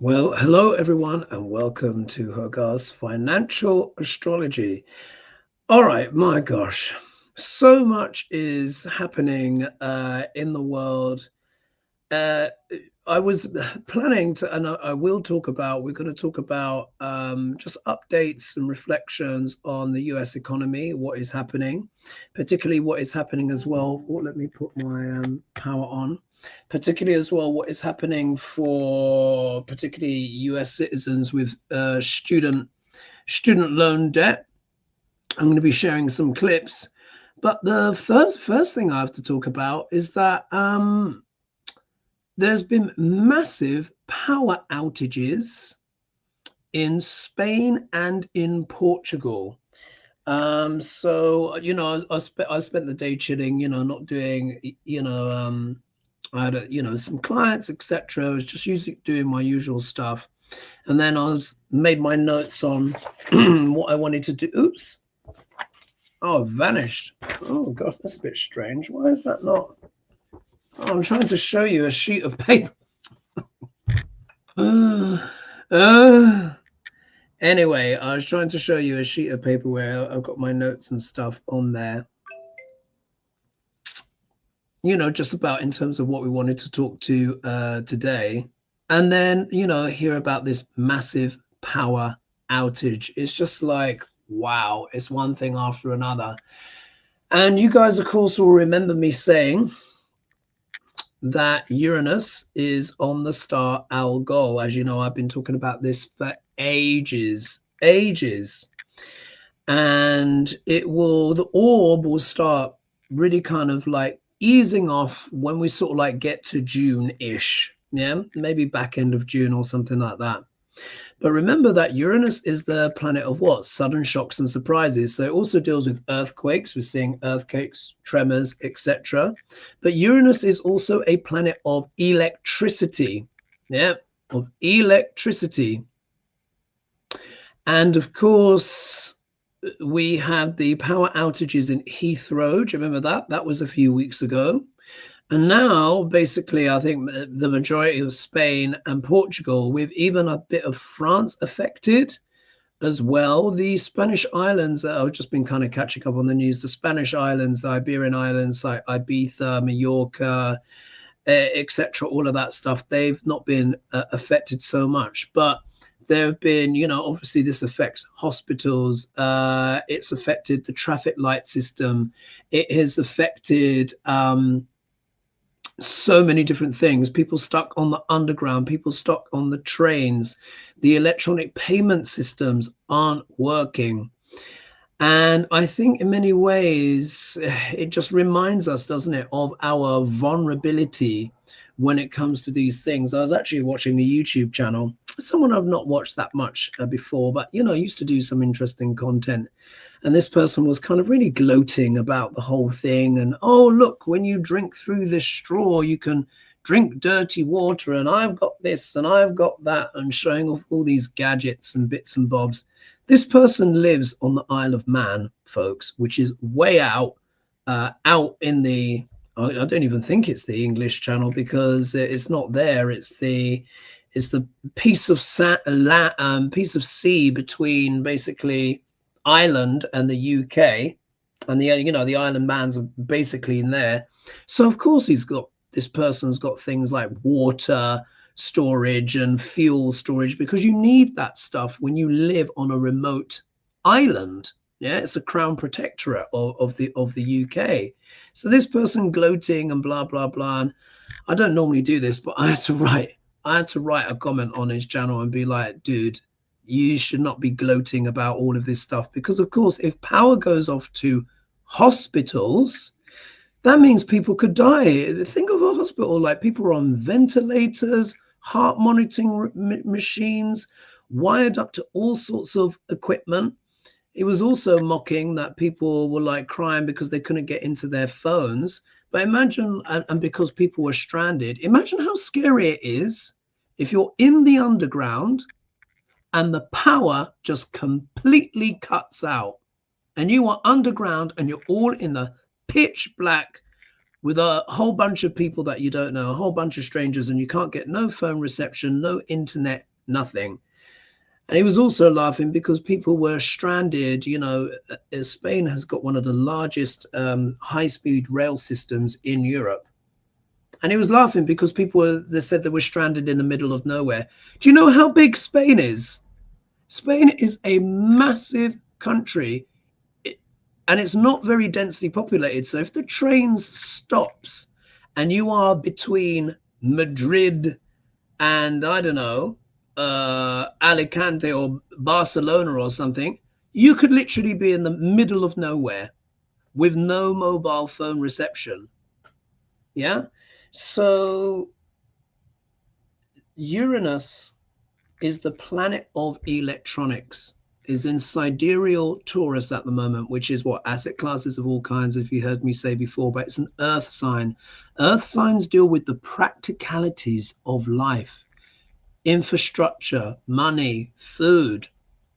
Well, hello everyone, and welcome to Hogarth's Financial Astrology. All right, my gosh, so much is happening in the world. Uh, I was planning to, and I will talk about, we're going to talk about just updates and reflections on the US economy, what is happening, particularly what is happening as well. Oh, let me put my power on. Particularly as well, what is happening for particularly US citizens with student loan debt. I'm going to be sharing some clips. But the first thing I have to talk about is that there's been massive power outages in Spain and in Portugal. So I spent the day chilling, not doing, I had some clients, etc. I was just doing my usual stuff, and then made my notes on what I wanted to do. Oops! Oh, it vanished. Oh gosh, that's a bit strange. Why is that not? Oh, I'm trying to show you a sheet of paper. Anyway, I was trying to show you a sheet of paper where I've got my notes and stuff on there. Just about in terms of what we wanted to talk to today. And then, hear about this massive power outage. It's just like, wow, it's one thing after another. And you guys, of course, will remember me saying that Uranus is on the star Algol. As you know, I've been talking about this for ages. And the orb will start really kind of like easing off when we sort of like get to June-ish. Yeah, maybe back end of June or something like that. But remember that Uranus is the planet of what? Sudden shocks and surprises. So it also deals with earthquakes. We're seeing earthquakes, tremors, etc. But Uranus is also a planet of electricity. Yeah, of electricity. And of course, we had the power outages in Heathrow. Do you remember that? That was a few weeks ago. And now, basically, I think the majority of Spain and Portugal, with even a bit of France affected as well. The Spanish islands, I've just been kind of catching up on the news. The Spanish islands, the Iberian islands like Ibiza, Mallorca, etc., all of that stuff, they've not been affected so much. But there have been, obviously this affects hospitals. It's affected the traffic light system. It has affected so many different things. People stuck on the underground, people stuck on the trains. The electronic payment systems aren't working. And I think in many ways, it just reminds us, doesn't it, of our vulnerability when it comes to these things. I was actually watching a YouTube channel, someone I've not watched that much before, but, used to do some interesting content. And this person was kind of really gloating about the whole thing. And, oh, look, when you drink through this straw, you can drink dirty water. And I've got this and I've got that, and showing off all these gadgets and bits and bobs. This person lives on the Isle of Man, folks, which is way out in the, I don't even think it's the English Channel, because it's not there. It's the piece of piece of sea between basically Ireland and the UK, and the island man's are basically in there. So of course this person's got things like water storage and fuel storage, because you need that stuff when you live on a remote island. Yeah, it's a crown protectorate of the UK. So this person gloating and blah blah blah. And I don't normally do this, but I had to write a comment on his channel and be like, dude, you should not be gloating about all of this stuff, because of course, if power goes off to hospitals, that means people could die. Think of a hospital, like people are on ventilators, heart monitoring machines, wired up to all sorts of equipment. He was also mocking that people were like crying because they couldn't get into their phones. But imagine, and because people were stranded, imagine how scary it is if you're in the underground and the power just completely cuts out, and you are underground and you're all in the pitch black with a whole bunch of people that you don't know, a whole bunch of strangers, and you can't get no phone reception, no internet, nothing. And he was also laughing because people were stranded. You know, Spain has got one of the largest high-speed rail systems in Europe. And he was laughing because they said they were stranded in the middle of nowhere. Do you know how big Spain is? Spain is a massive country, and it's not very densely populated. So if the train stops and you are between Madrid and, I don't know, Alicante or Barcelona or something, you could literally be in the middle of nowhere with no mobile phone reception. Yeah. So Uranus is the planet of electronics, is in sidereal Taurus at the moment, which is what asset classes of all kinds, if you heard me say before, but it's an earth sign. Earth signs deal with the practicalities of life, infrastructure, money, food,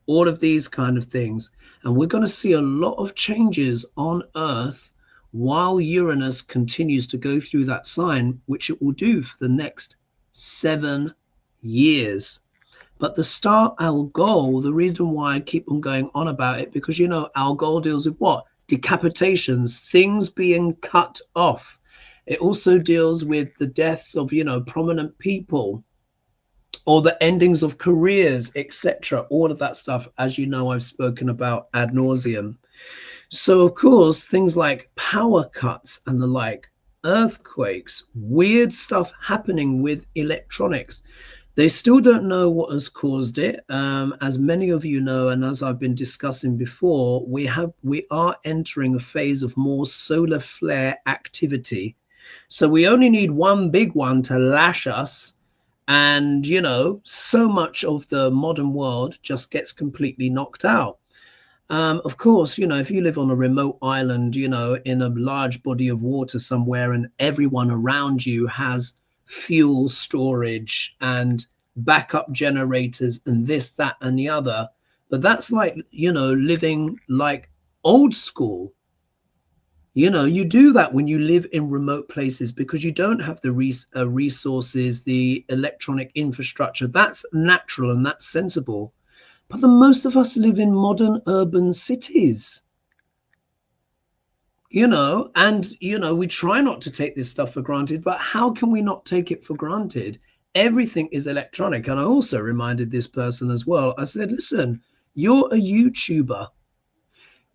all of these kind of things. And we're going to see a lot of changes on Earth while Uranus continues to go through that sign, which it will do for the next 7 years. But the star Algol, the reason why I keep on going on about it, because, you know, Algol deals with what? Decapitations, things being cut off. It also deals with the deaths of, you know, prominent people, or the endings of careers, etc. All of that stuff, as you know, I've spoken about ad nauseum. So, of course, things like power cuts and the like, earthquakes, weird stuff happening with electronics. They still don't know what has caused it. As many of you know, and as I've been discussing before, we are entering a phase of more solar flare activity. So we only need one big one to lash us. And, you know, so much of the modern world just gets completely knocked out. Of course, you know, if you live on a remote island, you know, in a large body of water somewhere, and everyone around you has fuel storage and backup generators and this, that, and the other. But that's like, you know, living like old school. You know, you do that when you live in remote places because you don't have the resources, the electronic infrastructure. That's natural and that's sensible. But the most of us live in modern urban cities, you know, and, you know, we try not to take this stuff for granted, but how can we not take it for granted? Everything is electronic. And I also reminded this person as well. I said, listen, you're a YouTuber.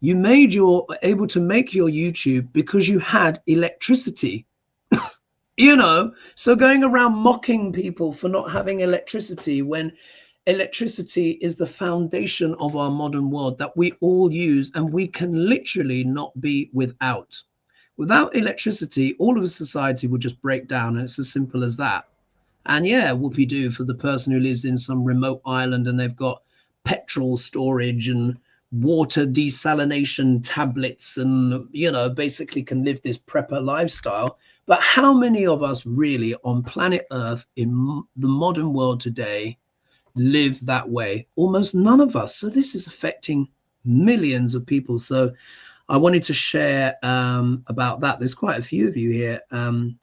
You able to make your YouTube because you had electricity, you know, so going around mocking people for not having electricity when electricity is the foundation of our modern world that we all use and we can literally not be without. Without electricity, all of society would just break down, and it's as simple as that. And yeah, whoopee-doo for the person who lives in some remote island and they've got petrol storage and water desalination tablets and, you know, basically can live this prepper lifestyle. But how many of us really on planet Earth in the modern world today live that way? Almost none of us. So this is affecting millions of people. So I wanted to share about that. There's quite a few of you here. And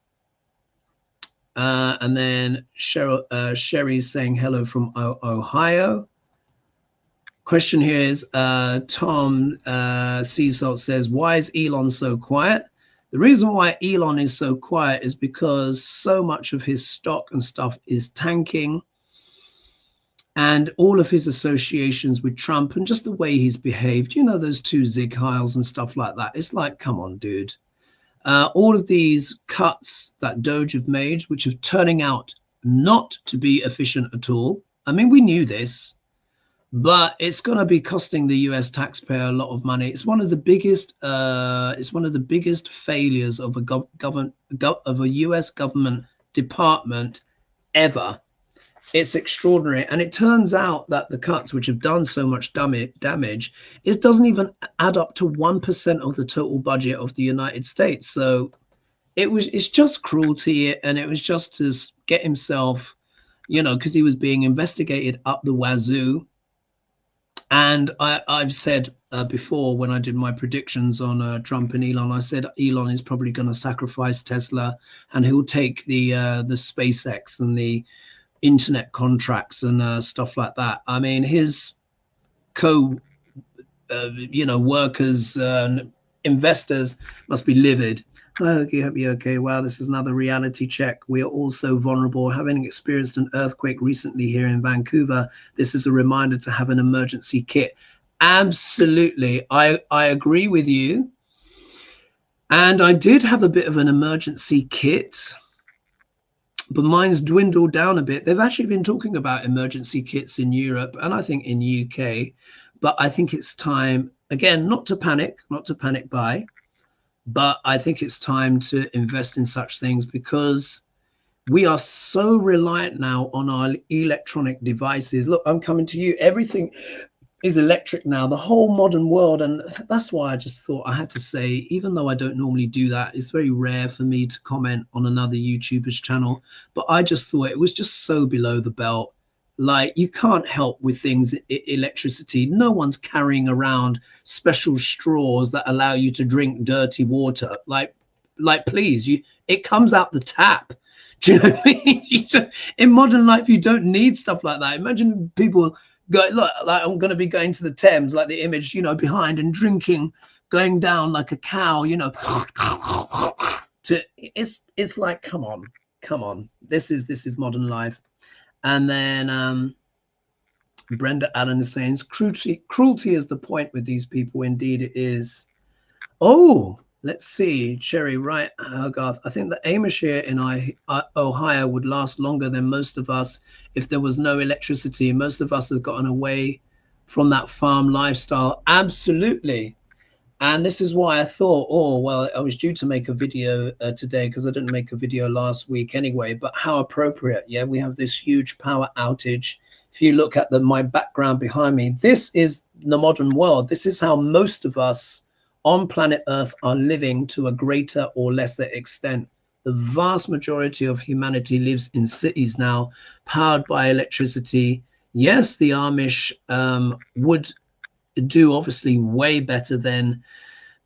then Sherry's saying hello from Ohio. Question here is Tom Sea Salt says, why is Elon so quiet? The reason why Elon is so quiet is because so much of his stock and stuff is tanking, and all of his associations with Trump and just the way he's behaved, you know, those two Zig Heils and stuff like that. It's like, come on, dude. All of these cuts that Doge have made, which are turning out not to be efficient at all. I mean, we knew this, but it's going to be costing the US taxpayer a lot of money. It's one of the biggest. It's one of the biggest failures of a US government department ever. It's extraordinary. And it turns out that the cuts, which have done so much damage, it doesn't even add up to 1% of the total budget of the United States. So it's just cruelty. And it was just to get himself, you know, because he was being investigated up the wazoo. And I've said before, when I did my predictions on Trump and Elon, I said Elon is probably going to sacrifice Tesla and he'll take the SpaceX and the internet contracts and stuff like that. I mean, his co workers and investors must be livid. Okay, hope you're okay. Wow, this is another reality check. We are all so vulnerable. Having experienced an earthquake recently here in Vancouver, this is a reminder to have an emergency kit. Absolutely, I agree with you. And I did have a bit of an emergency kit, but mine's dwindled down a bit. They've actually been talking about emergency kits in Europe and I think in UK, but I think it's time, again, not to panic buy, but I think it's time to invest in such things because we are so reliant now on our electronic devices. Look, I'm coming to you. Everything is electric now, the whole modern world. And that's why I just thought I had to say, even though I don't normally do that, it's very rare for me to comment on another YouTuber's channel, but I just thought it was just so below the belt. Like, you can't help with things, electricity. No one's carrying around special straws that allow you to drink dirty water. Like please, it comes out the tap. Do you know what I mean? In modern life, you don't need stuff like that. Imagine people go, look, like I'm going to be going to the Thames, like the image, behind, and drinking, going down like a cow, it's like, come on. This is modern life. And then Brenda Allen is saying cruelty is the point with these people. Indeed it is. Oh, let's see, Cherry, right, Garth. I think the Amish here in Ohio would last longer than most of us if there was no electricity. Most of us have gotten away from that farm lifestyle. Absolutely. And this is why I thought, oh, well, I was due to make a video today because I didn't make a video last week anyway, but how appropriate. Yeah, we have this huge power outage. If you look at my background behind me, this is the modern world. This is how most of us on planet Earth are living to a greater or lesser extent. The vast majority of humanity lives in cities now, powered by electricity. Yes, the Amish would do obviously way better than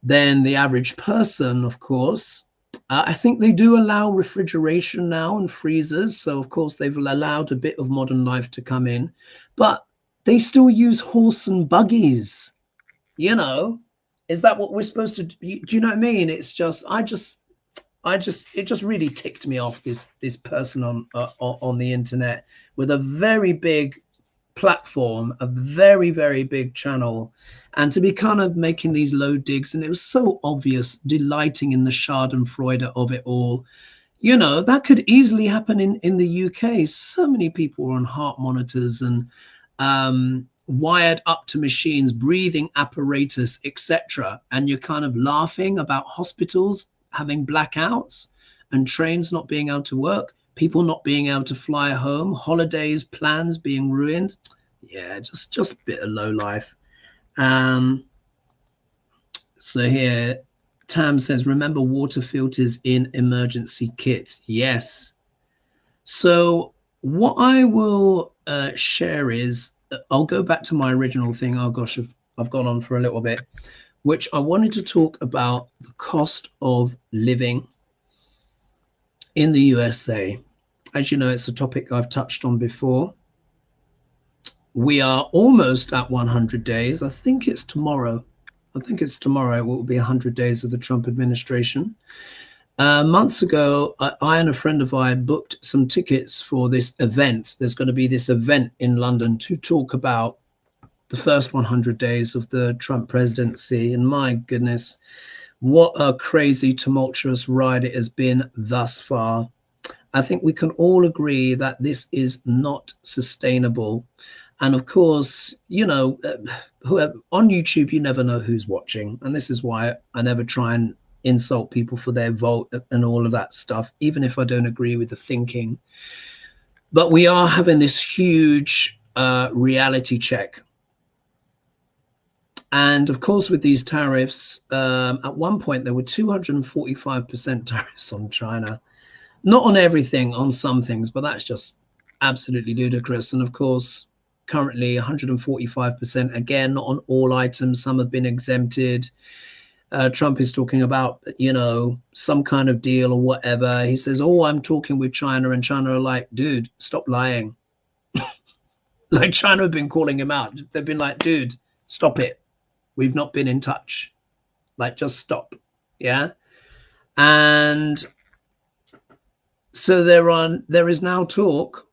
the average person, of course. I think they do allow refrigeration now and freezers, so of course they've allowed a bit of modern life to come in, but they still use horse and buggies. Is that what we're supposed to do? Do you know what I mean? It's just it just really ticked me off, this person on the internet with a very big platform, a very, very big channel, and to be kind of making these low digs, and it was so obvious, delighting in the schadenfreude of it all. That could easily happen in the UK. So many people are on heart monitors and wired up to machines, breathing apparatus, etc., and you're kind of laughing about hospitals having blackouts and trains not being able to work, people not being able to fly home, holidays, plans being ruined. Yeah, just a bit of low life. So here, Tam says, remember water filters in emergency kit. Yes. So what I will share is, I'll go back to my original thing. Oh gosh, I've gone on for a little bit, which I wanted to talk about the cost of living in the USA. As you know, it's a topic I've touched on before. We are almost at 100 days. I think it's tomorrow. It will be 100 days of the Trump administration. Months ago, I and a friend of mine booked some tickets for this event. There's going to be this event in London to talk about the first 100 days of the Trump presidency. And my goodness, what a crazy, tumultuous ride it has been thus far. I think we can all agree that this is not sustainable. And of course, whoever on YouTube, you never know who's watching. And this is why I never try and insult people for their vote and all of that stuff, even if I don't agree with the thinking. But we are having this huge reality check. And of course, with these tariffs, at one point, there were 245% tariffs on China. Not on everything, on some things, but that's just absolutely ludicrous. And of course, currently 145%, again, not on all items. Some have been exempted. Trump is talking about, you know, some kind of deal or whatever. He says, oh, I'm talking with China, and China are like, dude, stop lying. Like China have been calling him out. They've been like, dude, stop it. We've not been in touch. Like, just stop. Yeah. And so there is now talk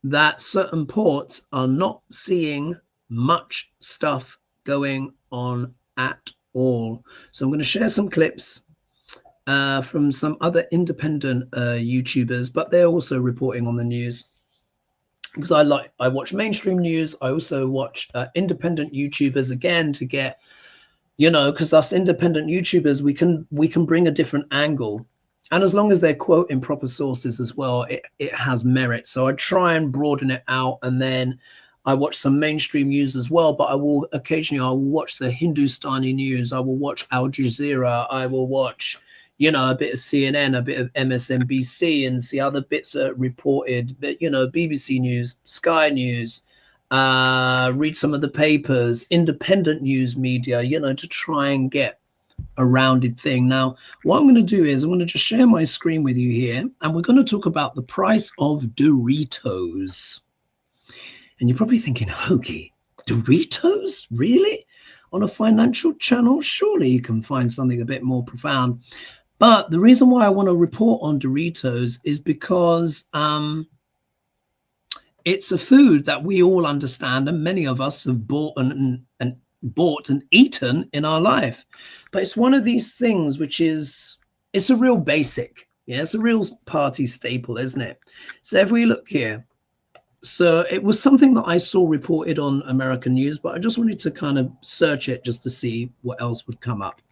that certain ports are not seeing much stuff going on at all. So I'm going to share some clips from some other independent YouTubers, but they're also reporting on the news. Because I watch mainstream news. I also watch independent YouTubers, again, to get, you know, because us independent YouTubers, we can bring a different angle. And as long as they're quoting proper sources as well, it has merit. So I try and broaden it out. And then I watch some mainstream news as well, but I will watch the Hindustani news. I will watch Al Jazeera. I will watch, you know, a bit of CNN, a bit of MSNBC, and see other bits are reported. But, you know, BBC News, Sky News, read some of the papers, independent news media, you know, to try and get a rounded thing. Now, what I'm going to do is I'm going to just share my screen with you here, and we're going to talk about the price of Doritos. And you're probably thinking, Hoagie, Doritos? Really? On a financial channel? Surely you can find something a bit more profound. But the reason why I want to report on Doritos is because it's a food that we all understand, and many of us have bought and eaten in our life. But it's one of these things which is, it's a real basic. Yeah, it's a real party staple, isn't it? So if we look here, so it was something that I saw reported on American news, but I just wanted to kind of search it just to see what else would come up.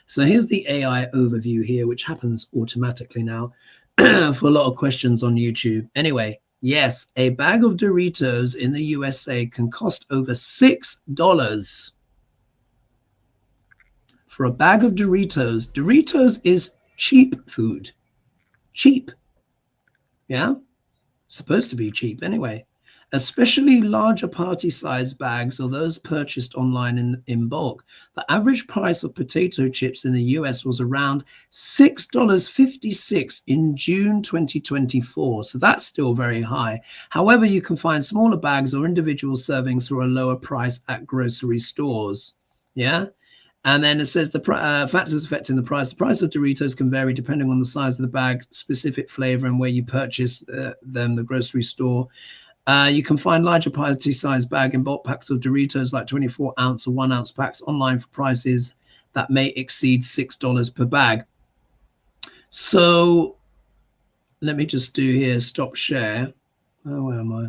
So here's the AI overview here, which happens automatically now for a lot of questions on YouTube. Anyway, yes, a bag of Doritos in the USA can cost over $6. For a bag of Doritos. Doritos is cheap food. Cheap. Yeah? Supposed to be cheap anyway. Especially larger party size bags or those purchased online in bulk. The average price of potato chips in the US was around $6.56 in June 2024. So that's still very high. However, you can find smaller bags or individual servings for a lower price at grocery stores. Yeah. And then it says the factors affecting the price. The price of Doritos can vary depending on the size of the bag, specific flavor, and where you purchase them, the grocery store. You can find larger party-sized bag in bulk packs of Doritos, like 24-ounce or 1-ounce packs, online for prices that may exceed $6 per bag. So let me just do here, stop share. Oh, where am I?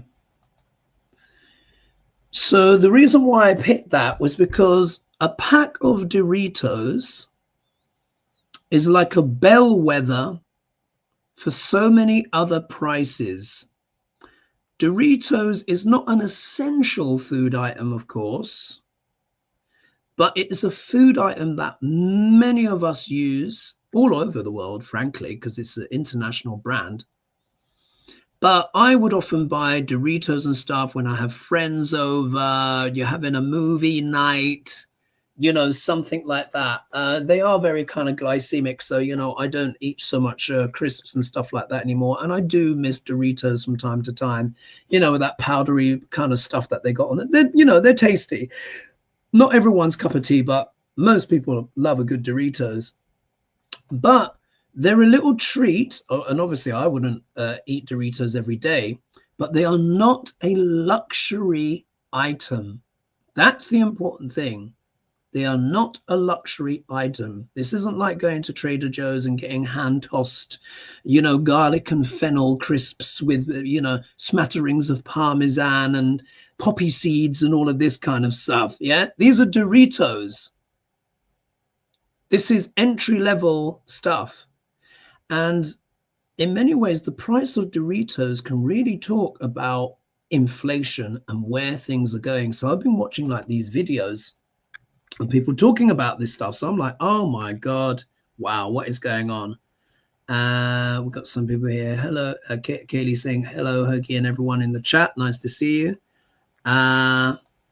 So the reason why I picked that was because a pack of Doritos is like a bellwether for so many other prices. Doritos is not an essential food item, of course, but it is a food item that many of us use all over the world, frankly, because it's an international brand. But I would often buy Doritos and stuff when I have friends over, you're having a movie night, you know, something like that. They are very kind of glycemic. So, you know, I don't eat so much crisps and stuff like that anymore. And I do miss Doritos from time to time, you know, with that powdery kind of stuff that they got on it. They're, you know, they're tasty. Not everyone's cup of tea, but most people love a good Doritos. But they're a little treat. And obviously I wouldn't eat Doritos every day, but they are not a luxury item. That's the important thing. They are not a luxury item. This isn't like going to Trader Joe's and getting hand-tossed, you know, garlic and fennel crisps with, you know, smatterings of Parmesan and poppy seeds and all of this kind of stuff. Yeah, these are Doritos. This is entry-level stuff. And in many ways, the price of Doritos can really talk about inflation and where things are going. So I've been watching like these videos and people talking about this stuff. So I'm like, oh my God, wow, what is going on? We've got some people here. Hello, Kaylee saying hello, Hoagie, and everyone in the chat. Nice to see you.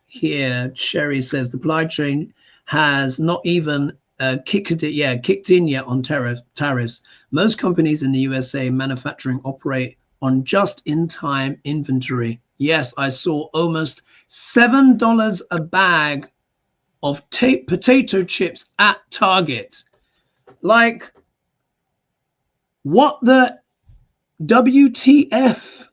Here, Sherry says the supply chain has not even kicked in yet on tariffs. Most companies in the USA manufacturing operate on just-in-time inventory. Yes, I saw almost $7 a bag of potato chips at Target. Like, what the WTF?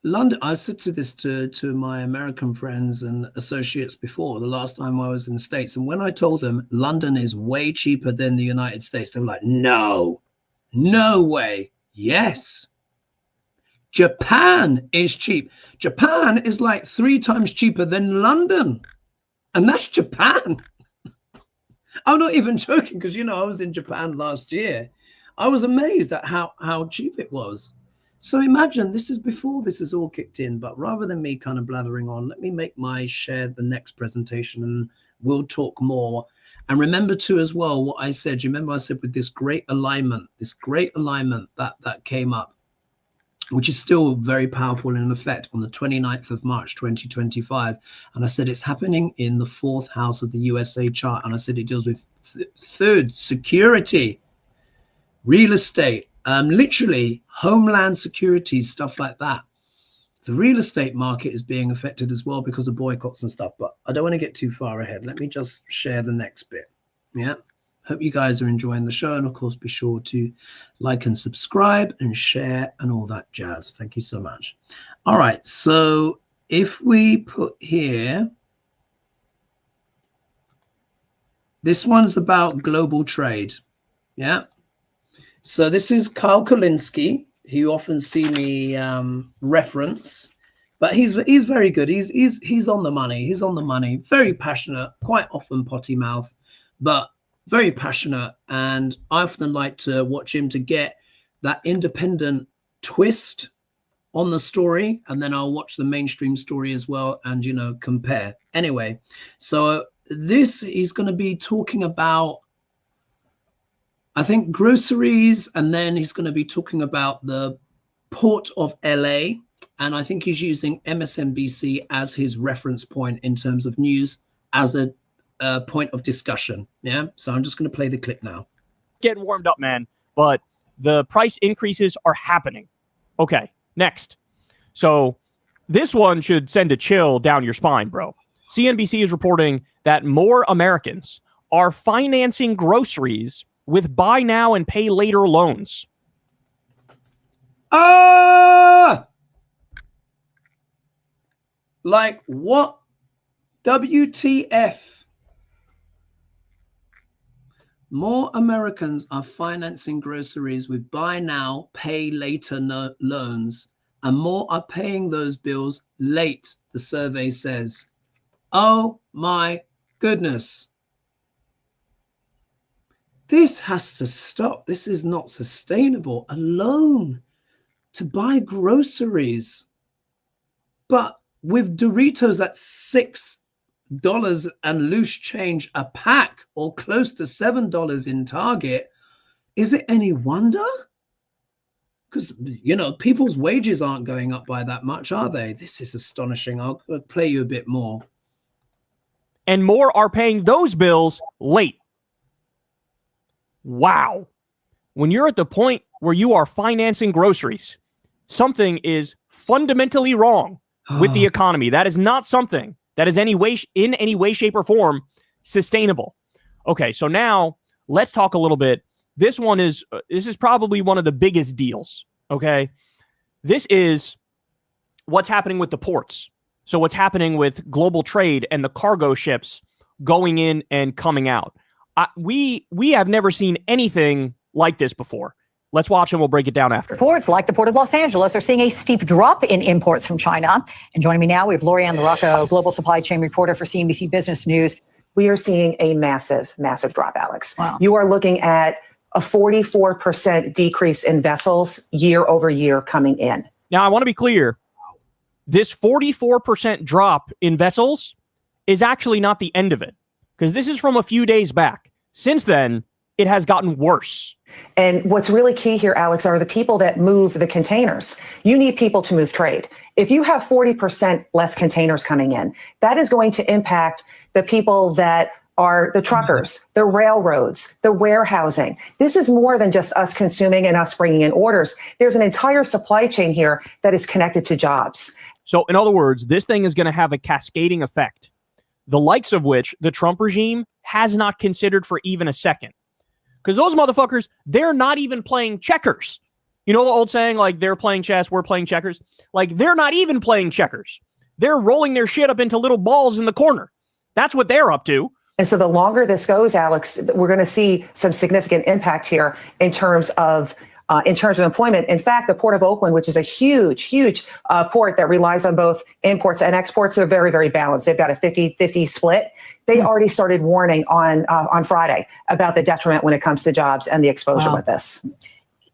London, I said this to my American friends and associates before, the last time I was in the States. And when I told them London is way cheaper than the United States, they were like, no way. Yes. Japan is cheap. Japan is like 3 times cheaper than London. And that's Japan. I'm not even joking because, I was in Japan last year. I was amazed at how cheap it was. So imagine this is before this is all kicked in, but rather than me kind of blathering on, let me make share the next presentation and we'll talk more. And remember too as well what I said. You remember I said with this great alignment that came up, which is still very powerful in effect on the 29th of March 2025. And I said it's happening in the 4th house of the USA chart. And I said it deals with food, security, real estate, literally homeland security, stuff like that. The real estate market is being affected as well because of boycotts and stuff, but I don't want to get too far ahead. Let me just share the next bit. Yeah. Hope you guys are enjoying the show. And of course, be sure to like and subscribe and share and all that jazz. Thank you so much. All right. So if we put here, this one's about global trade. Yeah. So this is Kyle Kolinsky, who you often see me reference, but he's very good. He's on the money. He's on the money. Very passionate, quite often potty mouth, but very passionate. And I often like to watch him to get that independent twist on the story, and then I'll watch the mainstream story as well and compare. Anyway, so this is going to be talking about, I think, groceries, and then he's going to be talking about the port of LA, and I think he's using MSNBC as his reference point in terms of news as a point of discussion. Yeah, so I'm just going to play the clip now. Getting warmed up, man, but the price increases are happening. Okay, next. So this one should send a chill down your spine, bro. CNBC is reporting that more Americans are financing groceries with buy now and pay later loans. Like what? WTF? More Americans are financing groceries with buy now, pay later loans, and more are paying those bills late, the survey says. Oh my goodness. This has to stop. This is not sustainable. A loan to buy groceries, but with Doritos at $6 and loose change a pack, or close to $7 in Target, is it any wonder? Because, people's wages aren't going up by that much, are they? This is astonishing. I'll play you a bit more. And more are paying those bills late. Wow. When you're at the point where you are financing groceries, something is fundamentally wrong with the economy. That is not something that is in any way, shape, or form sustainable. Okay, so now let's talk a little bit. This is probably one of the biggest deals. Okay, this is what's happening with the ports. So what's happening with global trade and the cargo ships going in and coming out. We have never seen anything like this before. Let's watch and we'll break it down after. Ports like the Port of Los Angeles are seeing a steep drop in imports from China. And joining me now, we have Lorianne LaRocco, global supply chain reporter for CNBC Business News. We are seeing a massive, massive drop, Alex. Wow. You are looking at a 44% decrease in vessels year over year coming in. Now, I want to be clear. This 44% drop in vessels is actually not the end of it, because this is from a few days back. Since then, it has gotten worse. And what's really key here, Alex, are the people that move the containers. You need people to move trade. If you have 40% less containers coming in, that is going to impact the people that are the truckers, the railroads, the warehousing. This is more than just us consuming and us bringing in orders. There's an entire supply chain here that is connected to jobs. So in other words, this thing is going to have a cascading effect, the likes of which the Trump regime has not considered for even a second. Because those motherfuckers, they're not even playing checkers. You know the old saying, like, they're playing chess, we're playing checkers? Like, they're not even playing checkers. They're rolling their shit up into little balls in the corner. That's what they're up to. And so the longer this goes, Alex, we're going to see some significant impact here in terms of employment. In fact, the Port of Oakland, which is a huge port that relies on both imports and exports, are very, very balanced. They've got a 50-50 split. They already started warning on Friday about the detriment when it comes to jobs and the exposure with this.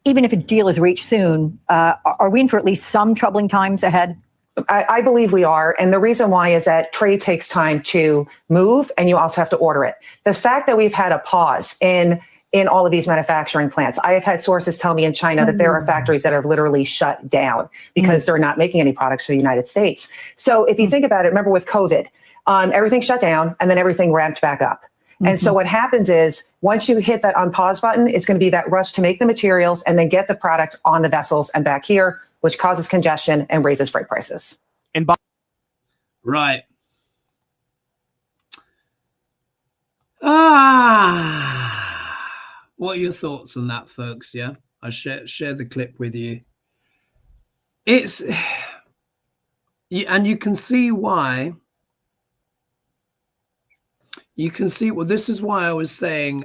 Even if a deal is reached soon, are we in for at least some troubling times ahead? I believe we are. And the reason why is that trade takes time to move, and you also have to order it. The fact that we've had a pause in all of these manufacturing plants. I have had sources tell me in China that there are factories that are literally shut down because they're not making any products for the United States. So if you think about it, remember with COVID, everything shut down and then everything ramped back up. And so what happens is once you hit that unpause button, it's going to be that rush to make the materials and then get the product on the vessels and back here, which causes congestion and raises freight prices. And Right. What are your thoughts on that, folks? Yeah, I share the clip with you. It's and you can see why. You can see, well, this is why I was saying,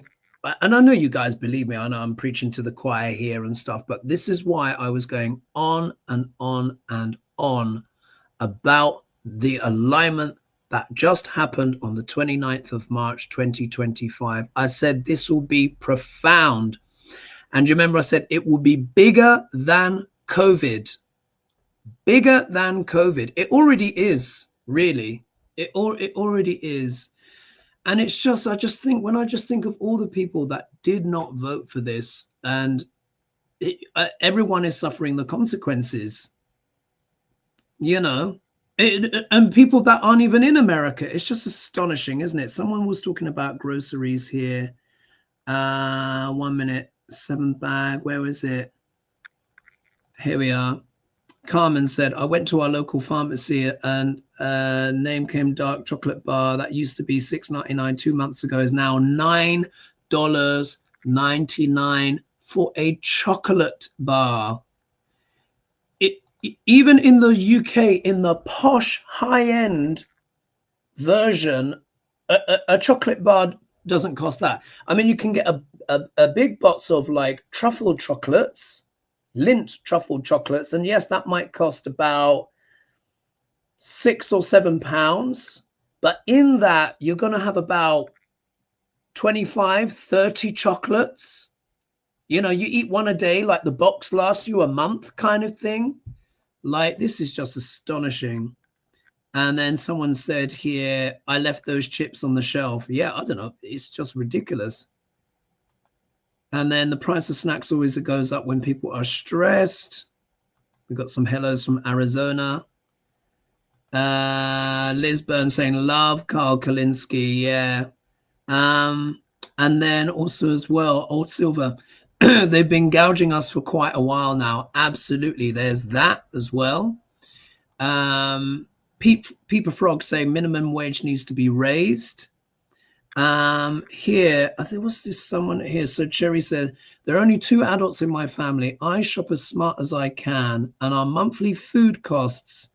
and I know you guys believe me, I know I'm preaching to the choir here and stuff, but this is why I was going on and on and on about the alignment that just happened on the 29th of March, 2025. I said this will be profound. And you remember I said it will be bigger than COVID. Bigger than COVID. It already is, really. It already is. And it's just, I just think of all the people that did not vote for this, and everyone is suffering the consequences, you know, and people that aren't even in America. It's just astonishing, isn't it? Someone was talking about groceries here. 1 minute, 7 bag. Where is it? Here we are. Carmen said, I went to our local pharmacy and name came dark chocolate bar that used to be $6.99 2 months ago is now $9.99 for a chocolate bar. Even in the UK, in the posh high-end version, a chocolate bar doesn't cost that. I mean, you can get a big box of like truffle chocolates, Lindt truffle chocolates, and yes, that might cost about £6 or £7, but in that you're going to have about 25, 30 chocolates. You know, you eat one a day, like the box lasts you a month kind of thing. Like, this is just astonishing. And then someone said here, I left those chips on the shelf. Yeah, I don't know, it's just ridiculous. And then the price of snacks always goes up when people are stressed. We've got some hellos from Arizona. Lisbon saying, love Carl Kalinsky. Yeah. And then also as well, Old Silver. They've been gouging us for quite a while now. Absolutely. There's that as well. Peeper Frog saying minimum wage needs to be raised. Here, I think, what's this, someone here? So Cherry said, there are only 2 adults in my family. I shop as smart as I can, and our monthly food costs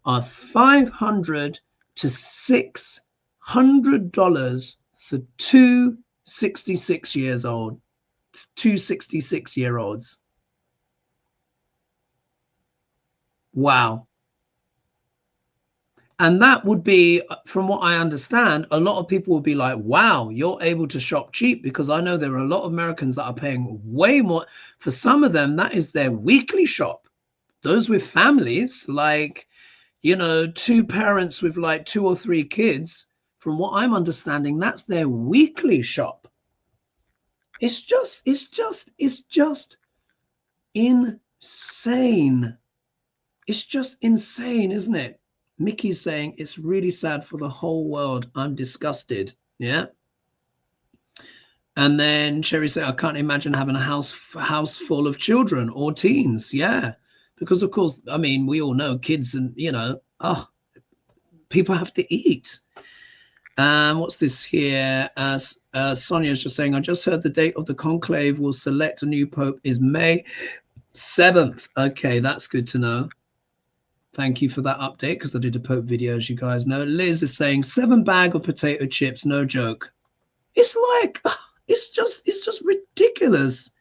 are $500 to $600 for two 66-year-olds. Wow. And that would be, from what I understand, a lot of people will be like, wow, you're able to shop cheap, because I know there are a lot of Americans that are paying way more. For some of them, that is their weekly shop. Those with families, like, you know, 2 parents with like 2 or 3 kids, from what I'm understanding, that's their weekly shop. It's just insane. It's just insane, isn't it? Mickey's saying it's really sad for the whole world. I'm disgusted. Yeah. And then Cherry said, I can't imagine having a house full of children or teens. Yeah. Because of course, I mean, we all know kids and, you know, people have to eat. What's this here? Sonia's just saying, I just heard the date of the conclave will select a new pope is May 7th. Okay, that's good to know. Thank you for that update, because I did a pope video, as you guys know. Liz is saying 7 bag of potato chips, no joke. It's like, it's just ridiculous.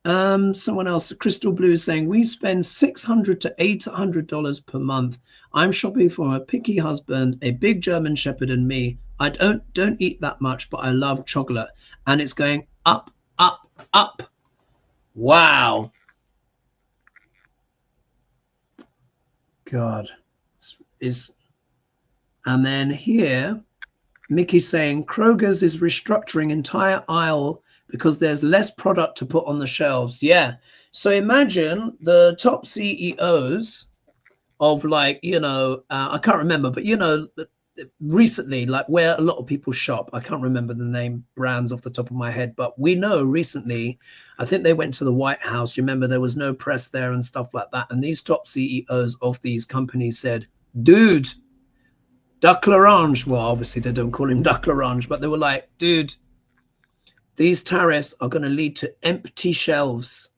Someone else, Crystal Blue, is saying we spend $600 to $800 per month. I'm shopping for a picky husband, a big German Shepherd, and me. I don't eat that much, but I love chocolate, and it's going up, up, up. Wow. God, and then here, Mickey's saying Kroger's is restructuring entire aisle because there's less product to put on the shelves. Yeah. So imagine the top CEOs of, like, you know, I can't remember, but, you know, recently, like where a lot of people shop, I can't remember the name brands off the top of my head, but we know recently, I think they went to the White House. Remember, there was no press there and stuff like that. And these top CEOs of these companies said, dude, Duck L'Orange, well, obviously they don't call him Duck L'Orange, but they were like, dude, these tariffs are going to lead to empty shelves.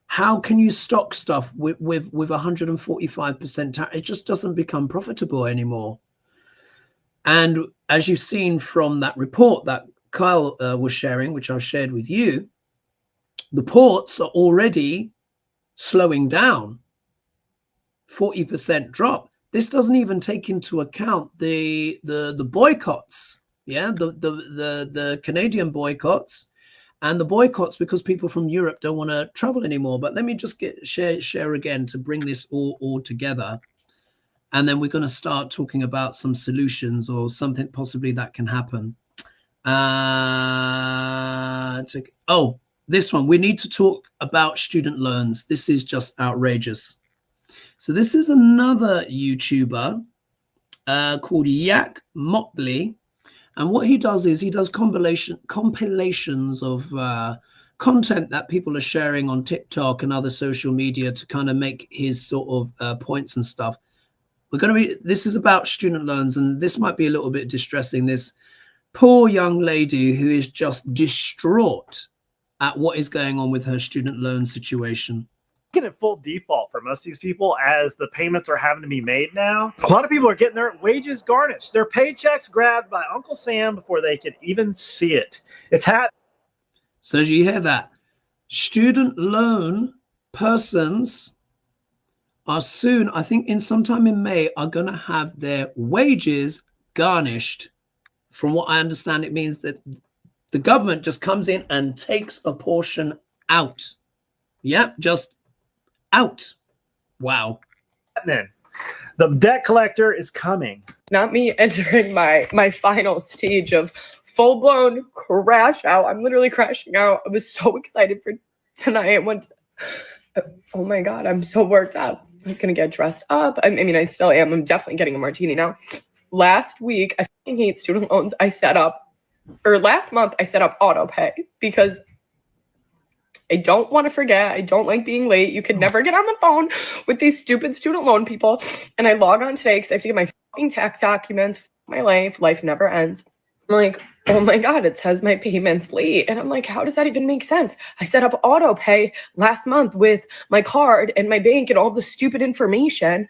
How can you stock stuff with 145% tariff? It just doesn't become profitable anymore. And as you've seen from that report that Kyle was sharing, which I've shared with you, the ports are already slowing down. 40% drop. This doesn't even take into account the boycotts. Yeah, the Canadian boycotts. And the boycotts because people from Europe don't want to travel anymore. But let me just share again to bring this all together. And then we're going to start talking about some solutions or something possibly that can happen. This one. We need to talk about student loans. This is just outrageous. So this is another YouTuber called Yak Motley. And what he does is he does compilations of content that people are sharing on TikTok and other social media to kind of make his sort of points and stuff. This is about student loans, and this might be a little bit distressing. This poor young lady who is just distraught at what is going on with her student loan situation. At full default for most of these people, as the payments are having to be made now. A lot of people are getting their wages garnished, their paychecks grabbed by Uncle Sam before they could even see it. So you hear that? Student loan persons are soon, I think in sometime in May, are going to have their wages garnished. From what I understand, it means that the government just comes in and takes a portion out. Yep, just out. Wow. The debt collector is coming. Not me entering my final stage of full-blown crash out. I'm literally crashing out. I was so excited for tonight. Oh my God, I'm so worked up. I was going to get dressed up. I mean, I still am. I'm definitely getting a martini now. Last week, I fucking hate student loans. Last month, I set up auto pay because I don't want to forget. I don't like being late. You could never get on the phone with these stupid student loan people. And I log on today because I have to get my fucking tax documents. My life never ends. I'm like, oh my God, it says my payment's late. And I'm like, how does that even make sense? I set up auto pay last month with my card and my bank and all the stupid information.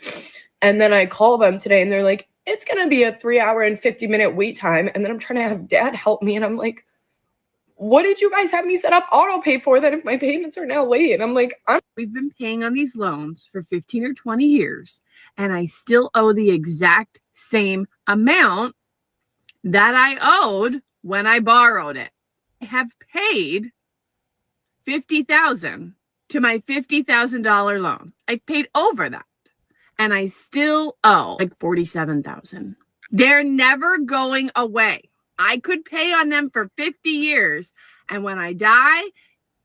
And then I call them today and they're like, it's going to be a 3-hour and 50-minute wait time. And then I'm trying to have dad help me. And I'm like, what did you guys have me set up auto pay for that if my payments are now late? And I'm like, we've been paying on these loans for 15 or 20 years, and I still owe the exact same amount that I owed when I borrowed it. I have paid $50,000 to my $50,000 loan. I've paid over that, and I still owe like $47,000. They're never going away. I could pay on them for 50 years And when I die,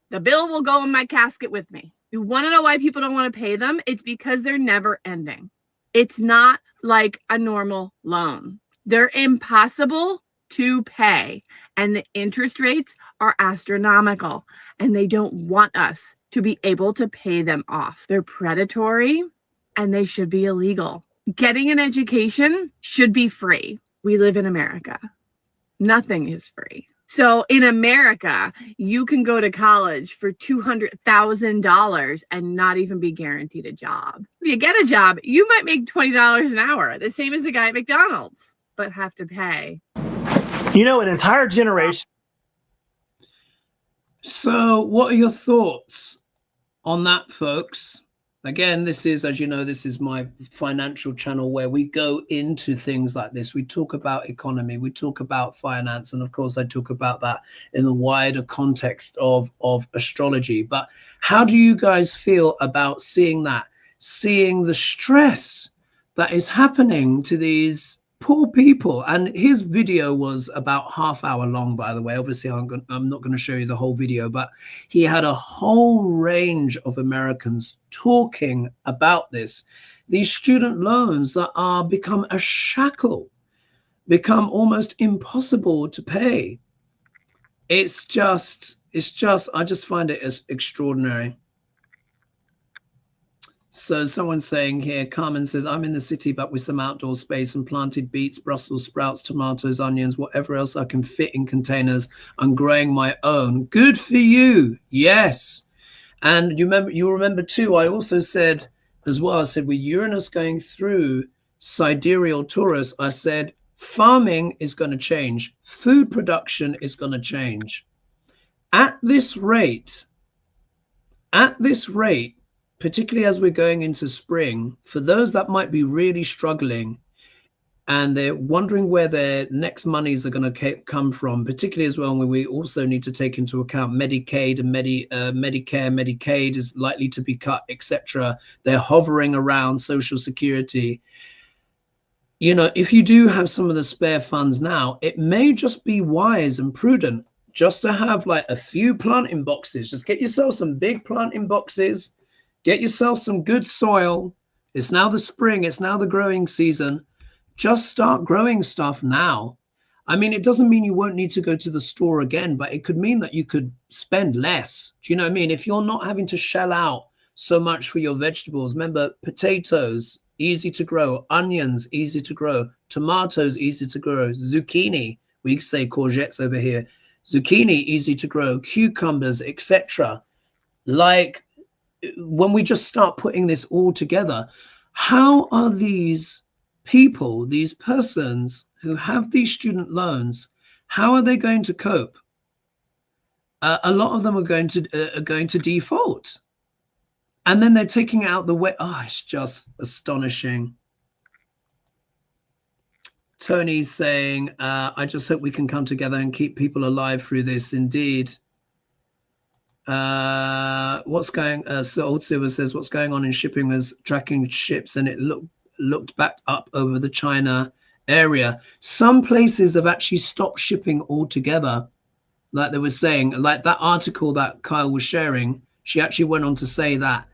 the bill will go in my casket with me. You want to know why people don't want to pay them? It's because they're never ending. It's not like a normal loan. They're impossible to pay. And the interest rates are astronomical. And they don't want us to be able to pay them off. They're predatory and they should be illegal. Getting an education should be free. We live in America. Nothing is free. So in America, you can go to college for $200,000 and not even be guaranteed a job. If you get a job, you might make $20 an hour, the same as the guy at McDonald's, but have to pay. You know, an entire generation. So what are your thoughts on that, folks? Again, this is, as you know, this is my financial channel where we go into things like this. We talk about economy, we talk about finance, and of course I talk about that in the wider context of astrology. But how do you guys feel about seeing that, seeing the stress that is happening to these poor people? And his video was about half-hour long, by the way. Obviously I'm not going to show you the whole video, but he had a whole range of Americans talking about this. These student loans that are become a shackle, become almost impossible to pay. It's just I just find it as extraordinary. So someone's saying here, Carmen says, I'm in the city, but with some outdoor space and planted beets, Brussels sprouts, tomatoes, onions, whatever else I can fit in containers. I'm growing my own. Good for you. Yes. And you remember too, I also said as well, I said, with Uranus going through sidereal Taurus, I said, farming is going to change. Food production is going to change. At this rate, particularly as we're going into spring, for those that might be really struggling and they're wondering where their next monies are going to come from, particularly as well when we also need to take into account Medicaid and Medicare, Medicaid is likely to be cut, etc. They're hovering around Social Security. You know, if you do have some of the spare funds now, it may just be wise and prudent just to have like a few planting boxes. Just get yourself some big planting boxes. Get yourself some good soil. It's now the spring. It's now the growing season. Just start growing stuff now. I mean, it doesn't mean you won't need to go to the store again, but it could mean that you could spend less. Do you know what I mean? If you're not having to shell out so much for your vegetables, remember, potatoes, easy to grow. Onions, easy to grow. Tomatoes, easy to grow. Zucchini, we say courgettes over here. Zucchini, easy to grow. Cucumbers, etc. Like, when we just start putting this all together, how are these people, these persons who have these student loans, how are they going to cope? A lot of them are going to default, and then they're taking out the way. Oh, it's just astonishing. Tony's saying, I just hope we can come together and keep people alive through this. Indeed. What's going so Old Silver says what's going on in shipping was tracking ships, and it looked back up over the China area. Some places have actually stopped shipping altogether, like they were saying, like that article that Kyle was sharing. She actually went on to say that,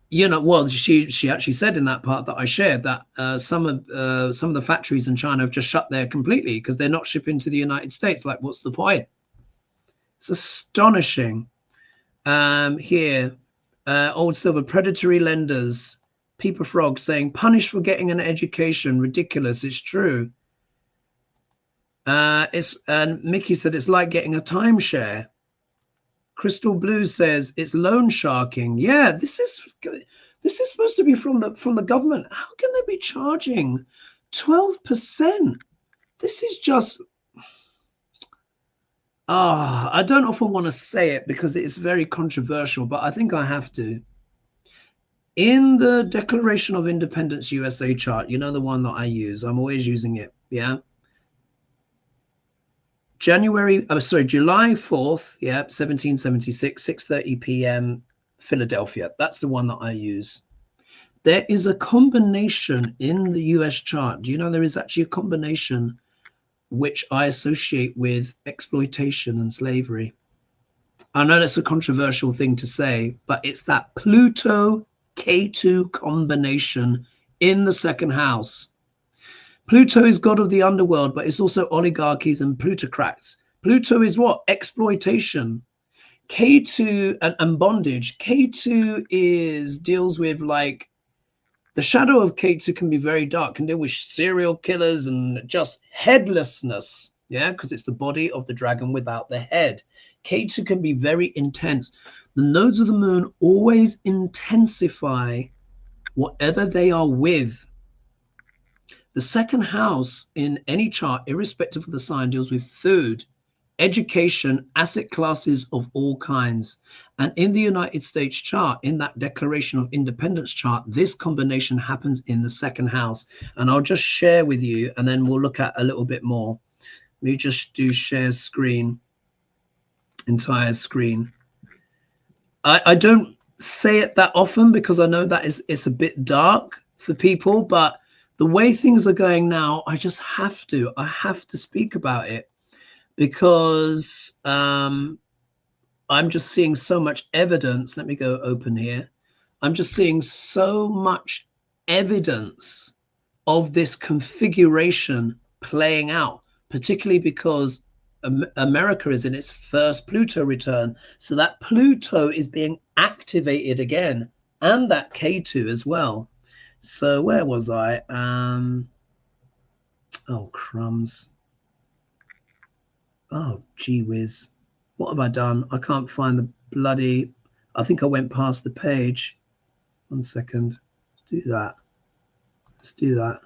you know, well, she actually said in that part that I shared that some of the factories in China have just shut there completely because they're not shipping to the United States. Like, what's the point? It's astonishing. Here, Old Silver, predatory lenders, Peeper Frog saying, punished for getting an education. Ridiculous. It's true. And Mickey said, it's like getting a timeshare. Crystal Blue says, it's loan sharking. Yeah, this is supposed to be from the government. How can they be charging 12%? This is just... I don't often want to say it because it's very controversial, but I think I have to. In the Declaration of Independence USA chart, you know, the one that I use, I'm always using it. Yeah. July 4th, yeah, 1776, 6:30 p.m. Philadelphia. That's the one that I use. There is a combination in the US chart. Do you know there is actually a combination which I associate with exploitation and slavery. I know that's a controversial thing to say, but it's that Pluto K2 combination in the second house. Pluto is god of the underworld, but it's also oligarchies and plutocrats. Pluto is what? Exploitation. K2 and bondage. K2 deals with, like, the shadow of K2 can be very dark, can deal with serial killers and just headlessness. Yeah, because it's the body of the dragon without the head. K2 can be very intense. The nodes of the moon always intensify whatever they are with. The second house in any chart, irrespective of the sign, deals with food, education, asset classes of all kinds. And in the United States chart, in that Declaration of Independence chart, this combination happens in the second house. And I'll just share with you, and then we'll look at a little bit more. Let me just do share screen, entire screen. I don't say it that often because I know that it's a bit dark for people, but the way things are going now, I just have to speak about it, because I'm just seeing so much evidence. Let me go open here. I'm just seeing so much evidence of this configuration playing out, particularly because America is in its first Pluto return. So that Pluto is being activated again, and that K2 as well. So where was I? Oh, crumbs. Oh, gee whiz. What have I done? I can't find the bloody... I think I went past the page. 1 second. Let's do that. Let's do that.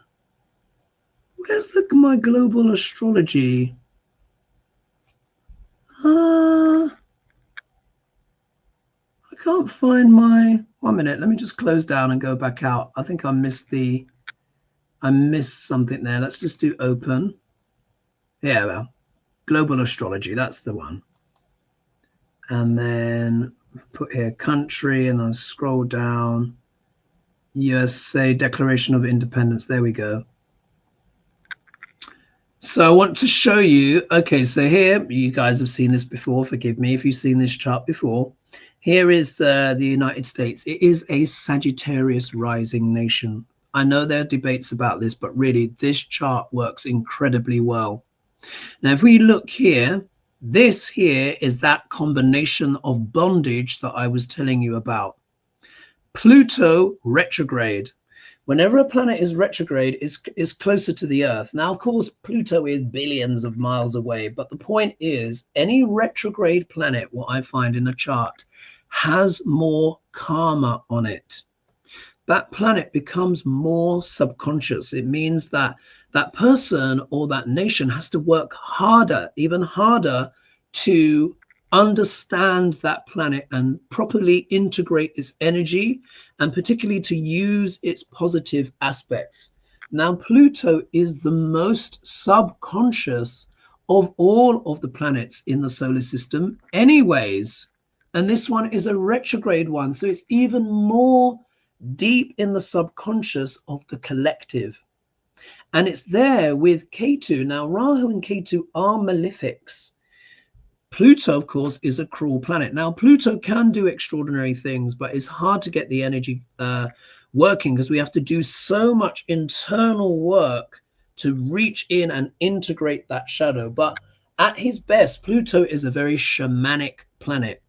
Where's my global astrology? I can't find my... 1 minute. Let me just close down and go back out. I think I missed something there. Let's just do open. Yeah, well, global astrology. That's the one. And then put here country, and I'll scroll down. USA Declaration of Independence. There we go. So I want to show you. Okay, so here, you guys have seen this before. Forgive me if you've seen this chart before. Here is the United States. It is a Sagittarius rising nation. I know there are debates about this, but really this chart works incredibly well. Now, if we look here, this here is that combination of bondage that I was telling you about. Pluto retrograde. Whenever a planet is retrograde, is closer to the Earth. Now, of course, Pluto is billions of miles away, but the point is, any retrograde planet, what I find in a chart, has more karma on it. That planet becomes more subconscious. It means that that person or that nation has to work harder, even harder, to understand that planet and properly integrate its energy, and particularly to use its positive aspects. Now, Pluto is the most subconscious of all of the planets in the solar system anyways. And this one is a retrograde one, so it's even more deep in the subconscious of the collective. And it's there with K2. Now, Rahu and K2 are malefics. Pluto, of course, is a cruel planet. Now, Pluto can do extraordinary things, but it's hard to get the energy working, because we have to do so much internal work to reach in and integrate that shadow. But at his best, Pluto is a very shamanic planet.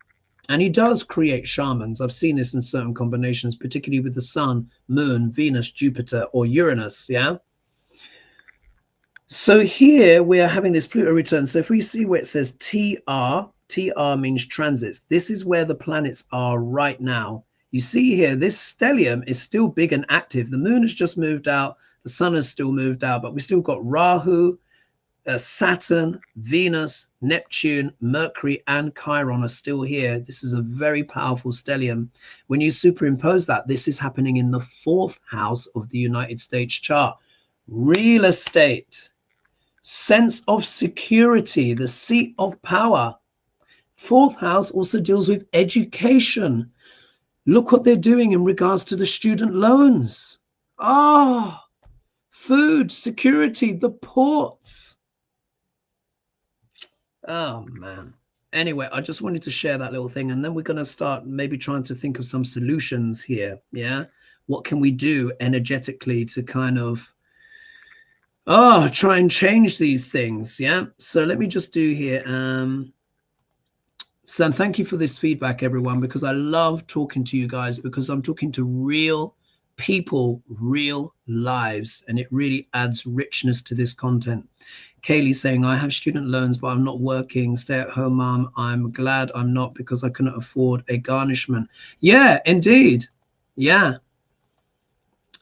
And he does create shamans. I've seen this in certain combinations, particularly with the Sun, Moon, Venus, Jupiter, or Uranus, yeah? So here we are having this Pluto return. So if we see where it says TR, TR means transits. This is where the planets are right now. You see here, this stellium is still big and active. The moon has just moved out. The sun has still moved out, but we still got Rahu, Saturn, Venus, Neptune, Mercury, and Chiron are still here. This is a very powerful stellium. When you superimpose that, this is happening in the 4th house of the United States chart. Real estate. Sense of security, the seat of power. 4th house also deals with education. Look what they're doing in regards to the student loans. Food, security, the ports. Oh, man. Anyway, I just wanted to share that little thing. And then we're going to start maybe trying to think of some solutions here. Yeah. What can we do energetically to kind of try and change these things? Yeah. So let me just do here. So thank you for this feedback, everyone, because I love talking to you guys, because I'm talking to real people, real lives, and it really adds richness to this content. Kaylee saying, I have student loans, but I'm not working. Stay at home, mom. I'm glad I'm not, because I couldn't afford a garnishment. Yeah, indeed. Yeah.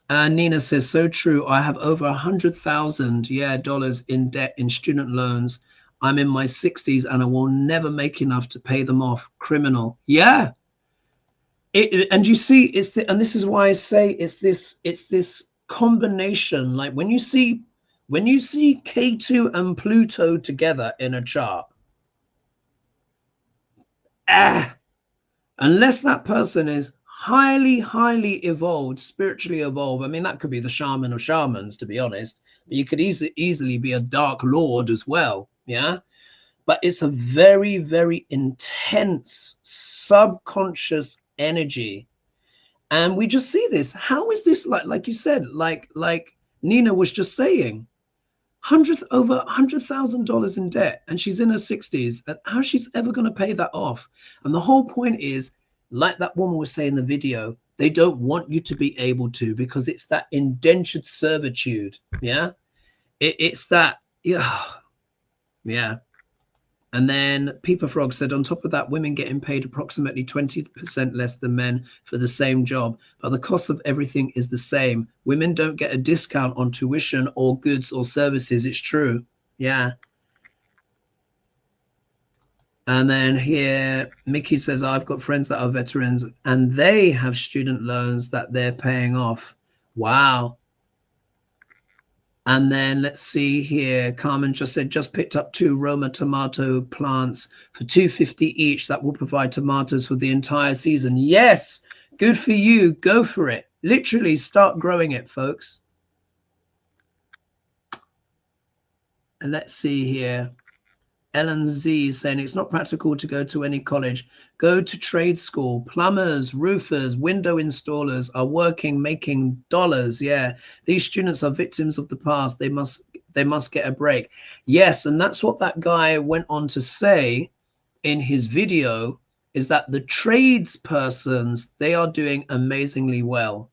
Nina says, so true. I have over $100,000 dollars in debt in student loans. I'm in my 60s and I will never make enough to pay them off. Criminal. Yeah. And you see, and this is why I say it's this combination. Like when you see K2 and Pluto together in a chart, unless that person is highly evolved, spiritually evolved. I mean, that could be the shaman of shamans, to be honest. But you could easily be a dark lord as well. Yeah. But it's a very, very intense subconscious energy. And we just see this. How is this like you said, like Nina was just saying, over $100,000 in debt, and she's in her 60s, and how she's ever going to pay that off? And the whole point is, like that woman was saying in the video, they don't want you to be able to, because it's that indentured servitude. Yeah. It's that. Yeah. And then Peeper Frog said, on top of that, women getting paid approximately 20% less than men for the same job, but the cost of everything is the same. Women don't get a discount on tuition or goods or services. It's true. Yeah. And then here, Mickey says, I've got friends that are veterans and they have student loans that they're paying off. Wow. And then let's see here. Carmen just said, just picked up 2 Roma tomato plants for $2.50 each. That will provide tomatoes for the entire season. Yes, good for you. Go for it. Literally start growing it, folks. And let's see here. Ellen Z saying, it's not practical to go to any college. Go to trade school. Plumbers, roofers, window installers are working, making dollars. Yeah, these students are victims of the past. They must get a break. Yes, and that's what that guy went on to say in his video, is that the tradespersons, they are doing amazingly well.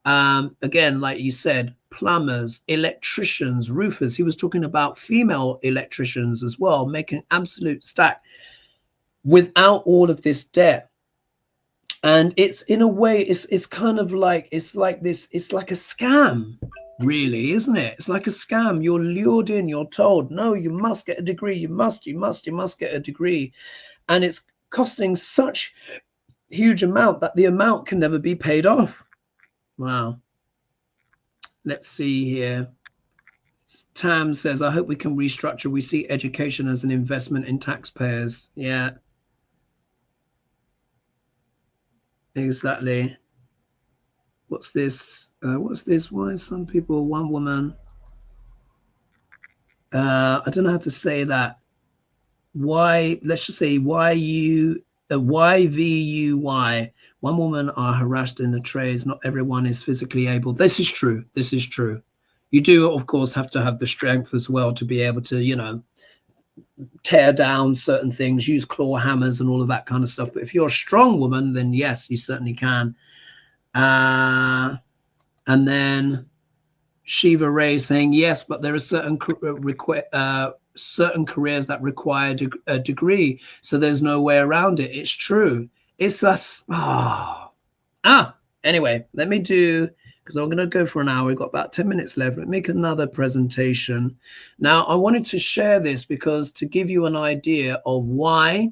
Again, like you said, plumbers, electricians, roofers. He was talking about female electricians as well, making absolute stack without all of this debt. And it's, in a way, it's kind of like, it's like this, it's like a scam, really, isn't it? It's like a scam. You're lured in, you're told, no, you must get a degree. You must get a degree. And it's costing such huge amount that the amount can never be paid off. Wow. Let's see here. Tam says, I hope we can restructure. We see education as an investment in taxpayers. Yeah. Exactly. What's this? Why is some people, one woman? I don't know how to say that. Why? Let's just say YVUY. One woman are harassed in the trades. Not everyone is physically able. This is true. This is true. You do, of course, have to have the strength as well to be able to, you know, tear down certain things, use claw hammers and all of that kind of stuff. But if you're a strong woman, then yes, you certainly can. And then Shiva Ray saying, yes, but there are certain certain careers that require a degree, so there's no way around it. It's true. It's us. Anyway, let me do, because I'm going to go for an hour. We've got about 10 minutes left. Let me make another presentation. Now, I wanted to share this because to give you an idea of why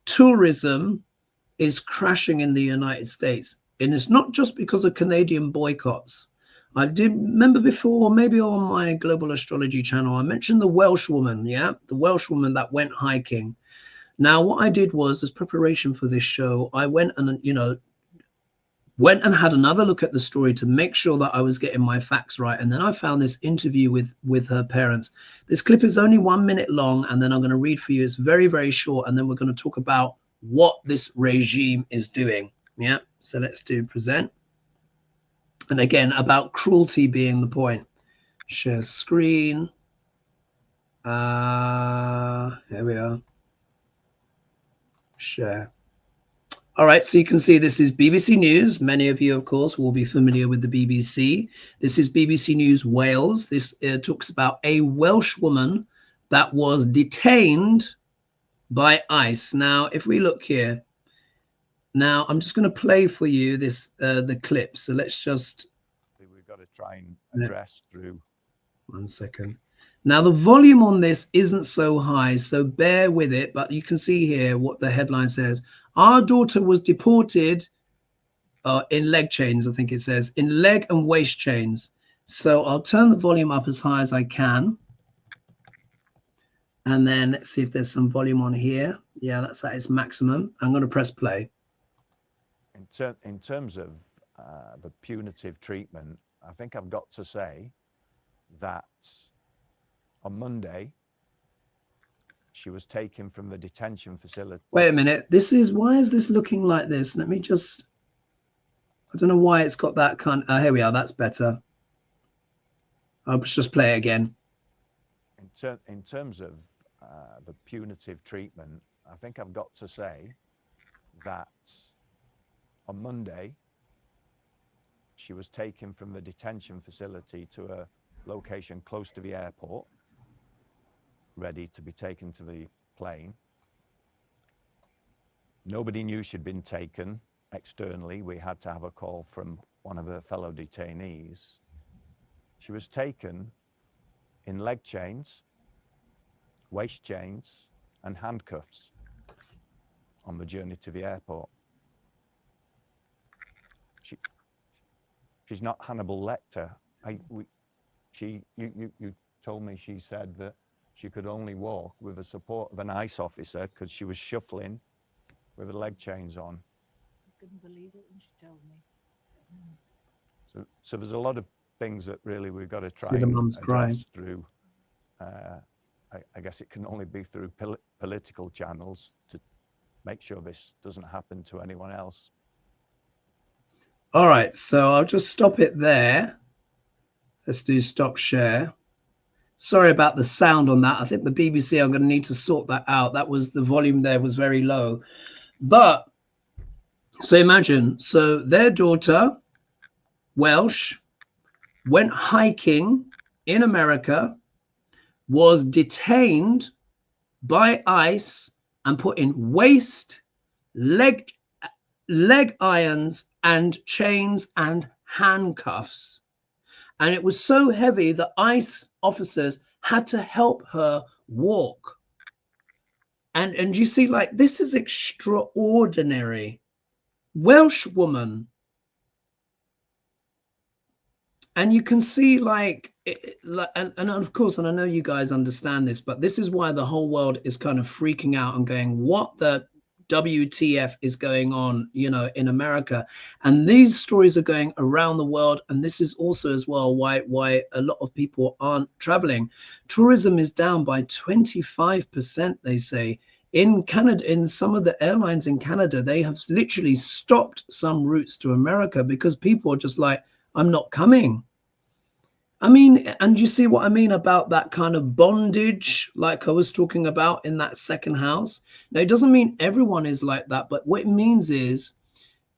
tourism is crashing in the United States. And it's not just because of Canadian boycotts. I did remember before, maybe on my Global Astrology channel, I mentioned the Welsh woman, yeah? The Welsh woman that went hiking. Now, what I did was, as preparation for this show, I went and, you know, went and had another look at the story to make sure that I was getting my facts right. And then I found this interview with her parents. This clip is only 1 minute long, and then I'm going to read for you. It's very, very short. And then we're going to talk about what this regime is doing. Yeah. So let's do present. And again, about cruelty being the point. Share screen. Here we are. Share. All right, so you can see this is BBC News. Many of you, of course, will be familiar with the BBC. This is BBC News Wales. This talks about a Welsh woman that was detained by ICE. Now, if we look here, now I'm just going to play for you this the clip. So let's just. We've got to try and address through. 1 second. Now, the volume on this isn't so high, so bear with it. But you can see here what the headline says. Our daughter was deported in leg chains, I think it says, in leg and waist chains. So I'll turn the volume up as high as I can. And then let's see if there's some volume on here. Yeah, that's at its maximum. I'm going to press play. In terms of the punitive treatment, I think I've got to say that on Monday, she was taken from the detention facility. Wait a minute. Why is this looking like this? Let me just, I don't know why it's got that kind. Here we are. That's better. I'll just play it again. In terms of the punitive treatment, I think I've got to say that on Monday, she was taken from the detention facility to a location close to the airport, ready to be taken to the plane. Nobody knew she'd been taken externally. We had to have a call from one of her fellow detainees. She was taken in leg chains, waist chains, and handcuffs on the journey to the airport. She's not Hannibal Lecter. You told me she said that she could only walk with the support of an ICE officer because she was shuffling with her leg chains on. I couldn't believe it when she told me. So there's a lot of things that really we've got to try See the mum's crying through. I guess it can only be through political channels to make sure this doesn't happen to anyone else. All right, so I'll just stop it there. Let's do stop share. Sorry about the sound on that. I think the BBC, I'm going to need to sort that out. That was, the volume there was very low. But so imagine, so their daughter, Welsh, went hiking in America, was detained by ICE and put in waist, leg irons and chains and handcuffs. And it was so heavy that ICE officers had to help her walk. And you see, like, this is extraordinary. Welsh woman. And you can see, like, and of course, and I know you guys understand this, but this is why the whole world is kind of freaking out and going, what the WTF is going on, you know, in America. And these stories are going around the world. And this is also as well why a lot of people aren't traveling. Tourism is down by 25%, they say. In Canada, in some of the airlines in Canada, they have literally stopped some routes to America because people are just like, I'm not coming. I mean, and you see what I mean about that kind of bondage, like I was talking about in that second house. Now, it doesn't mean everyone is like that, but what it means is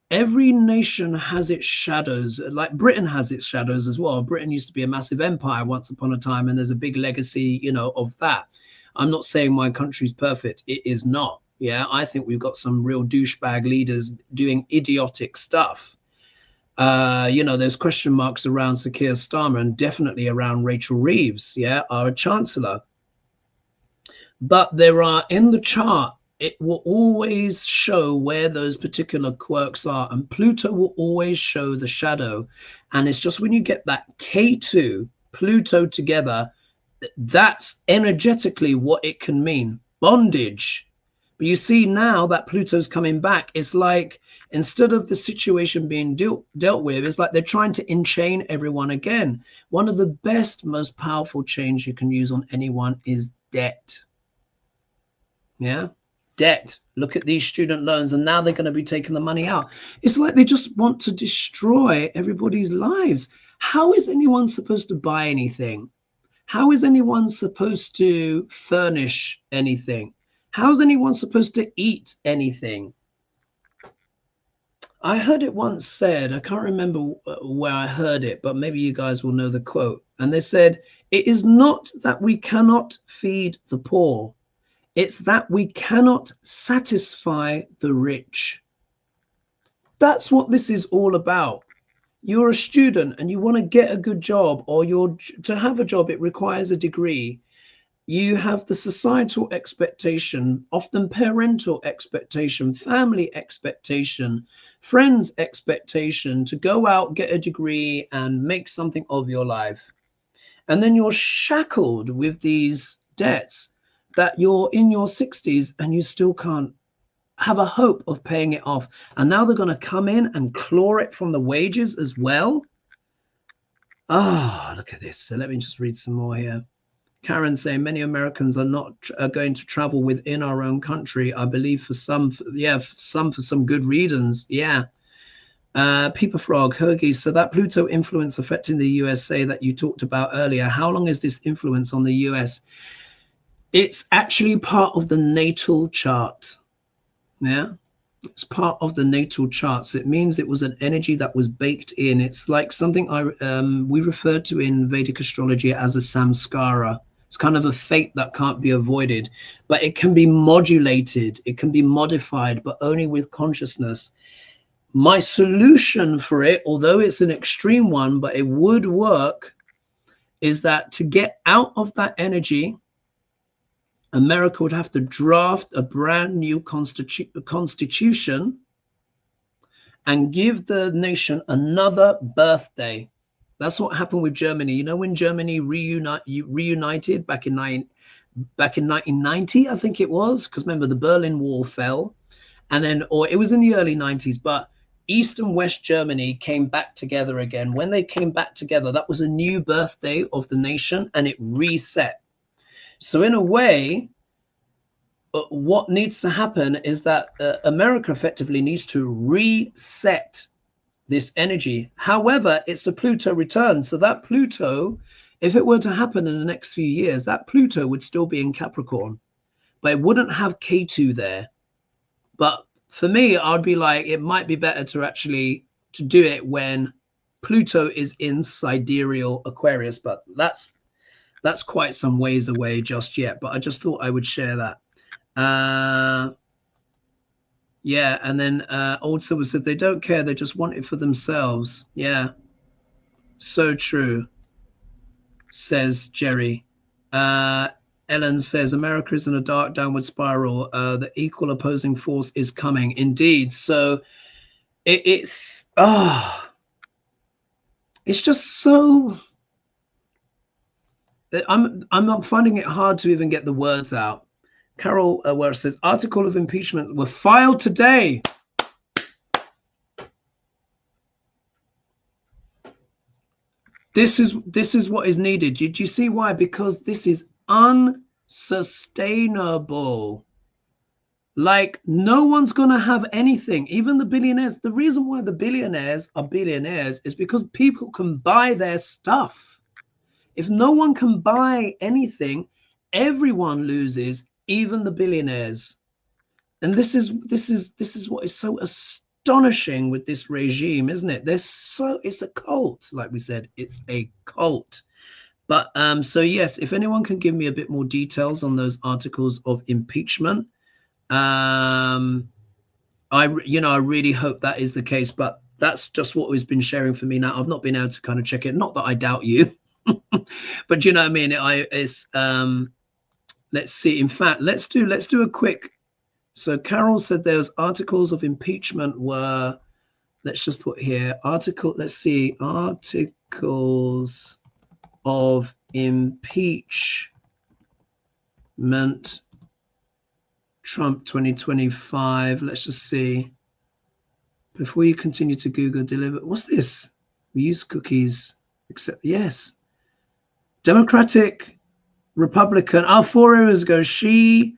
every nation has its shadows. Like Britain has its shadows as well. Britain used to be a massive empire once upon a time, and there's a big legacy, you know, of that. I'm not saying my country's perfect. It is not. Yeah, I think we've got some real douchebag leaders doing idiotic stuff. You know, there's question marks around Sir Keir Starmer and definitely around Rachel Reeves, yeah, our chancellor. But there are, in the chart, it will always show where those particular quirks are, and Pluto will always show the shadow. And it's just when you get that K2 Pluto together, that's energetically what it can mean. Bondage, But you see now that Pluto's coming back, it's like instead of the situation being dealt with, it's like they're trying to enchain everyone again. One of the best, most powerful chains you can use on anyone is debt. Yeah, debt. Look at these student loans, and now they're going to be taking the money out. It's like they just want to destroy everybody's lives. How is anyone supposed to buy anything? How is anyone supposed to furnish anything? How is anyone supposed to eat anything? I heard it once said, I can't remember where I heard it, but maybe you guys will know the quote. And they said, it is not that we cannot feed the poor. It's that we cannot satisfy the rich. That's what this is all about. You're a student and you want to get a good job, or to have a job, it requires a degree. You have the societal expectation, often parental expectation, family expectation, friends expectation to go out, get a degree and make something of your life. And then you're shackled with these debts that you're in your 60s and you still can't have a hope of paying it off. And now they're going to come in and claw it from the wages as well. Oh, look at this. So let me just read some more here. Karen saying many Americans are not going to travel within our own country. I believe for some, for some good reasons. Yeah. Peeper Frog, Hergy, so that Pluto influence affecting the USA that you talked about earlier, how long is this influence on the US? It's actually part of the natal chart. Yeah, it's part of the natal charts. It means it was an energy that was baked in. It's like something we refer to in Vedic astrology as a samskara. It's kind of a fate that can't be avoided, but it can be modulated. It can be modified, but only with consciousness. My solution for it, although it's an extreme one, but it would work, is that to get out of that energy, America would have to draft a brand new constitution and give the nation another birthday. That's what happened with Germany. You know, when Germany reunited back in 1990, I think it was, because remember the Berlin Wall fell, and then, or it was in the early 90s, but East and West Germany came back together again. When they came back together, that was a new birthday of the nation, and it reset. So in a way, what needs to happen is that America effectively needs to reset this energy. However, it's the Pluto return. So that Pluto, if it were to happen in the next few years, that Pluto would still be in Capricorn, but it wouldn't have K2 there. But for me, I'd be like, it might be better to do it when Pluto is in sidereal Aquarius, but that's quite some ways away just yet. But I just thought I would share that. Yeah, and then Old Silver said they don't care, they just want it for themselves. Yeah, so true, says Jerry. Ellen says America is in a dark downward spiral. The equal opposing force is coming. Indeed. So it's just so I'm finding it hard to even get the words out. Carol, where it says article of impeachment were filed today. This is what is needed. Do you see why? Because this is unsustainable. Like, no one's going to have anything, even the billionaires. The reason why the billionaires are billionaires is because people can buy their stuff. If no one can buy anything, everyone loses, even the billionaires. And this is what is so astonishing with this regime, isn't it? It's a cult, like we said, it's a cult. But so yes, if anyone can give me a bit more details on those articles of impeachment, I really hope that is the case. But that's just what has been sharing for me now. I've not been able to kind of check it. Not that I doubt you, but you know what I mean. Let's see. In fact, let's do a quick. So Carol said there's articles of impeachment were. Let's just put here article. Let's see articles of impeachment Trump 2025. Let's just see. Before you continue to Google, deliver. What's this? We use cookies. Except, yes. Democratic, Republican. Oh, 4 hours ago. Shri.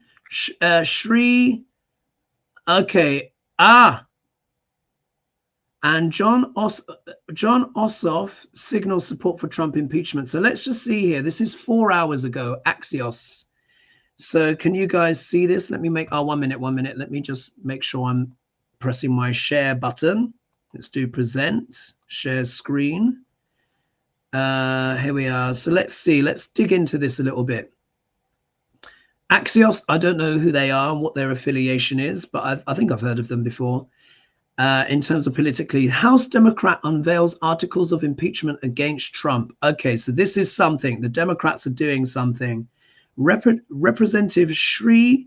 Okay. And John Ossoff signals support for Trump impeachment. So let's just see here. This is 4 hours ago. Axios. So can you guys see this? Let me make, 1 minute. Let me just make sure I'm pressing my share button. Let's do present, share screen. Here we are. So let's see. Let's dig into this a little bit. Axios, I don't know who they are and what their affiliation is, but I think I've heard of them before. In terms of politically, House Democrat unveils articles of impeachment against Trump. Okay, so this is something. The Democrats are doing something. Representative Shri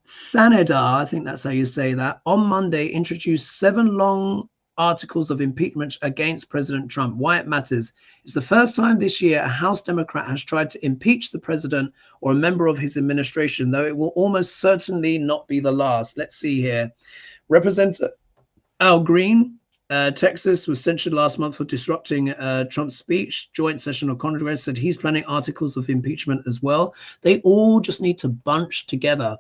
Thanedar, I think that's how you say that, on Monday introduced 7 long articles of impeachment against President Trump. Why it matters. It's the first time this year a House Democrat has tried to impeach the president or a member of his administration, though it will almost certainly not be the last. Let's see here. Representative Al Green, Texas, was censured last month for disrupting Trump's speech. Joint session of Congress said he's planning articles of impeachment as well. They all just need to bunch together.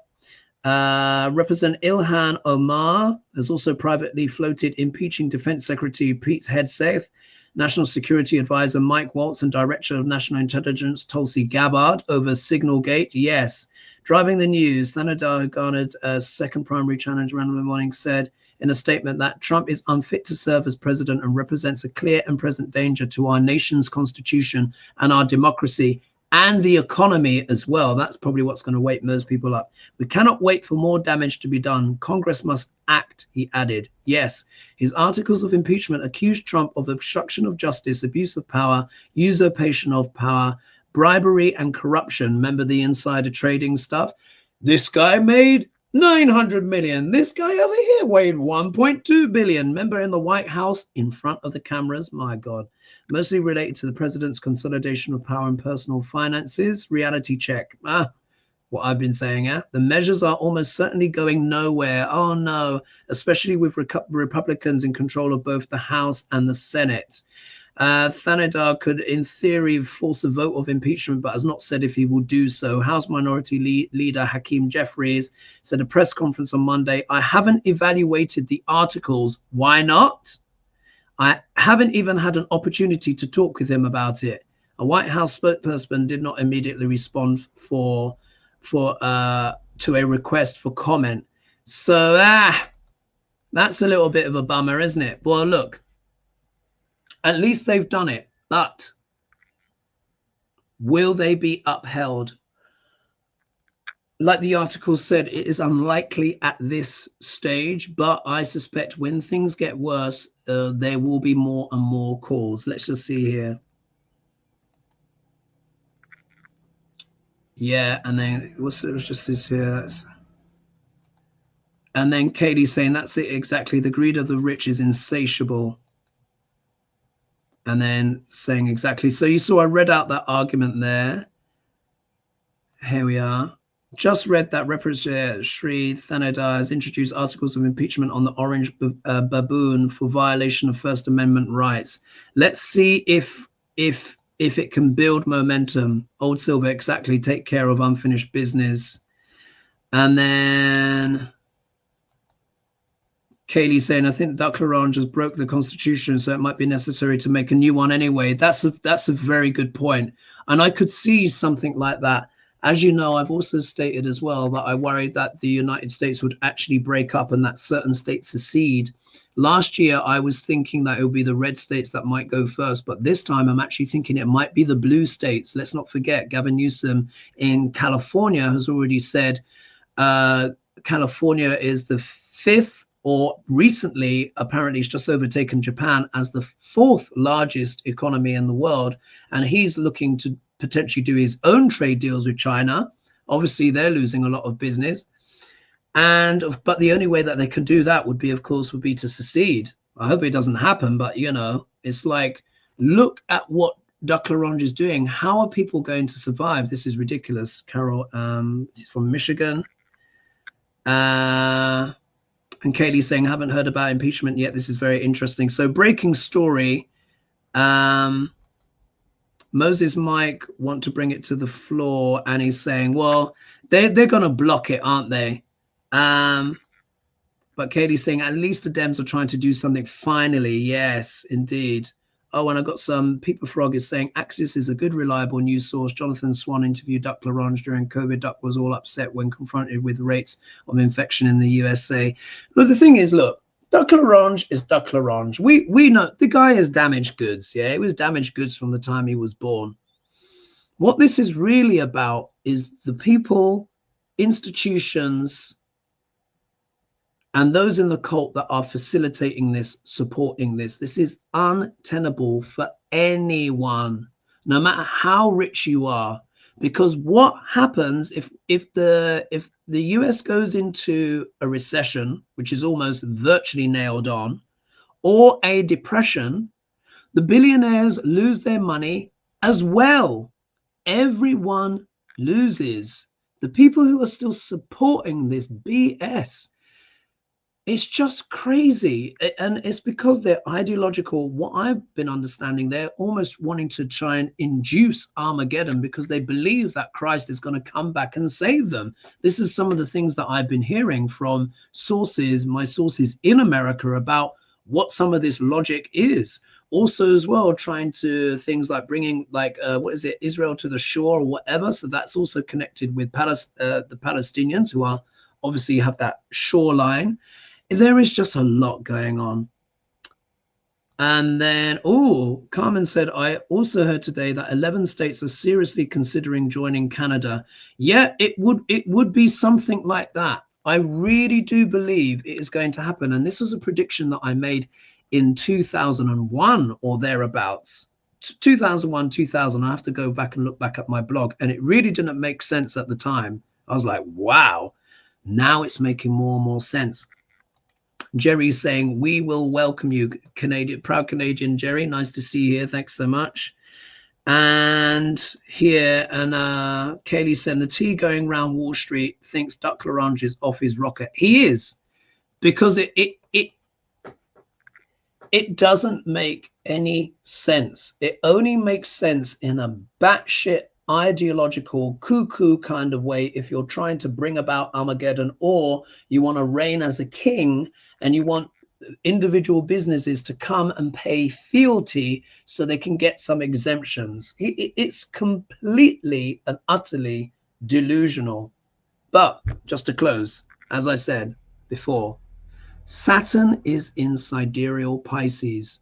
Representative Ilhan Omar has also privately floated impeaching Defense Secretary Pete Hegseth, National Security Advisor Mike Waltz, and Director of National Intelligence Tulsi Gabbard over Signalgate. Yes. Driving the news, Thanedar, who garnered a second primary challenge around the morning, said in a statement that Trump is unfit to serve as president and represents a clear and present danger to our nation's constitution and our democracy and the economy as well. That's probably what's going to wake most people up. We cannot wait for more damage to be done. Congress must act, he added. Yes, his articles of impeachment accused Trump of obstruction of justice, abuse of power, usurpation of power, bribery and corruption. Remember the insider trading stuff? This guy made 900 million. This guy over here weighed 1.2 billion. Remember in the White House in front of the cameras? My God. Mostly related to the president's consolidation of power and personal finances. Reality check. What I've been saying. The measures are almost certainly going nowhere. Oh no, especially with Republicans in control of both the House and the Senate. Thanedar could, in theory, force a vote of impeachment, but has not said if he will do so. House Minority Leader Hakeem Jeffries said at a press conference on Monday, I haven't evaluated the articles. Why not? I haven't even had an opportunity to talk with him about it. A White House spokesperson did not immediately respond to a request for comment. So that's a little bit of a bummer, isn't it? Well, look. At least they've done it, but will they be upheld? Like the article said, it is unlikely at this stage, but I suspect when things get worse, there will be more and more calls. Let's just see here. Yeah, and then it was just this here. And then Katie saying that's it exactly. The greed of the rich is insatiable. And then saying exactly. So you saw I read out that argument there. Here we are. Just read that Representative Shri Thanedar has introduced articles of impeachment on the orange baboon for violation of First Amendment rights. Let's see if it can build momentum. Old Silver, exactly. Take care of unfinished business. And then Kaylee saying, I think Duck Larange has broke the Constitution, so it might be necessary to make a new one anyway. That's a very good point. And I could see something like that. As you know, I've also stated as well that I worried that the United States would actually break up and that certain states secede. Last year, I was thinking that it would be the red states that might go first. But this time, I'm actually thinking it might be the blue states. Let's not forget, Gavin Newsom in California has already said California is the 5th, or recently, apparently, it's just overtaken Japan as the 4th largest economy in the world. And he's looking to potentially do his own trade deals with China. Obviously, they're losing a lot of business. But the only way that they can do that would be to secede. I hope it doesn't happen, but you know, it's like, look at what Duck Larange is doing. How are people going to survive? This is ridiculous. Carol, she's from Michigan. And Kaylee saying, haven't heard about impeachment yet. This is very interesting. So breaking story. Moses Mike want to bring it to the floor, and he's saying, well, they're going to block it, aren't they? But Katie's saying, at least the Dems are trying to do something finally. Yes, indeed. Oh, and I got some People Frog is saying, Axios is a good, reliable news source. Jonathan Swan interviewed Duck LaRange during COVID. Duck was all upset when confronted with rates of infection in the USA. Look, the thing is, look, Duck LaRange is Duck LaRange. We know the guy is damaged goods. Yeah, it was damaged goods from the time he was born. What this is really about is the people, institutions, and those in the cult that are facilitating this, supporting this. This is untenable for anyone, no matter how rich you are. Because what happens if the US goes into a recession, which is almost virtually nailed on, or a depression, the billionaires lose their money as well. Everyone loses. The people who are still supporting this BS, it's just crazy. And it's because they're ideological. What I've been understanding, they're almost wanting to try and induce Armageddon because they believe that Christ is going to come back and save them. This is some of the things that I've been hearing from sources, my sources in America, about what some of this logic is. Also as well, trying to things like bringing what is it, Israel to the shore or whatever. So that's also connected with the Palestinians, who are obviously have that shoreline. There is just a lot going on. And then, oh, Carmen said, I also heard today that 11 states are seriously considering joining Canada. Yeah, it would be something like that. I really do believe it is going to happen. And this was a prediction that I made in 2001 or thereabouts. 2001, 2000. I have to go back and look back at my blog. And it really didn't make sense at the time. I was like, wow, now it's making more and more sense. Jerry's saying, we will welcome you, Canadian, proud Canadian Jerry. Nice to see you here. Thanks so much. And here, and Kaylee saying, the T going round Wall Street thinks Duck LaRange is off his rocker. He is, because it doesn't make any sense. It only makes sense in a batshit ideological cuckoo kind of way if you're trying to bring about Armageddon, or you want to reign as a king and you want individual businesses to come and pay fealty so they can get some exemptions. It's completely and utterly delusional. But just to close, as I said before, Saturn is in sidereal Pisces.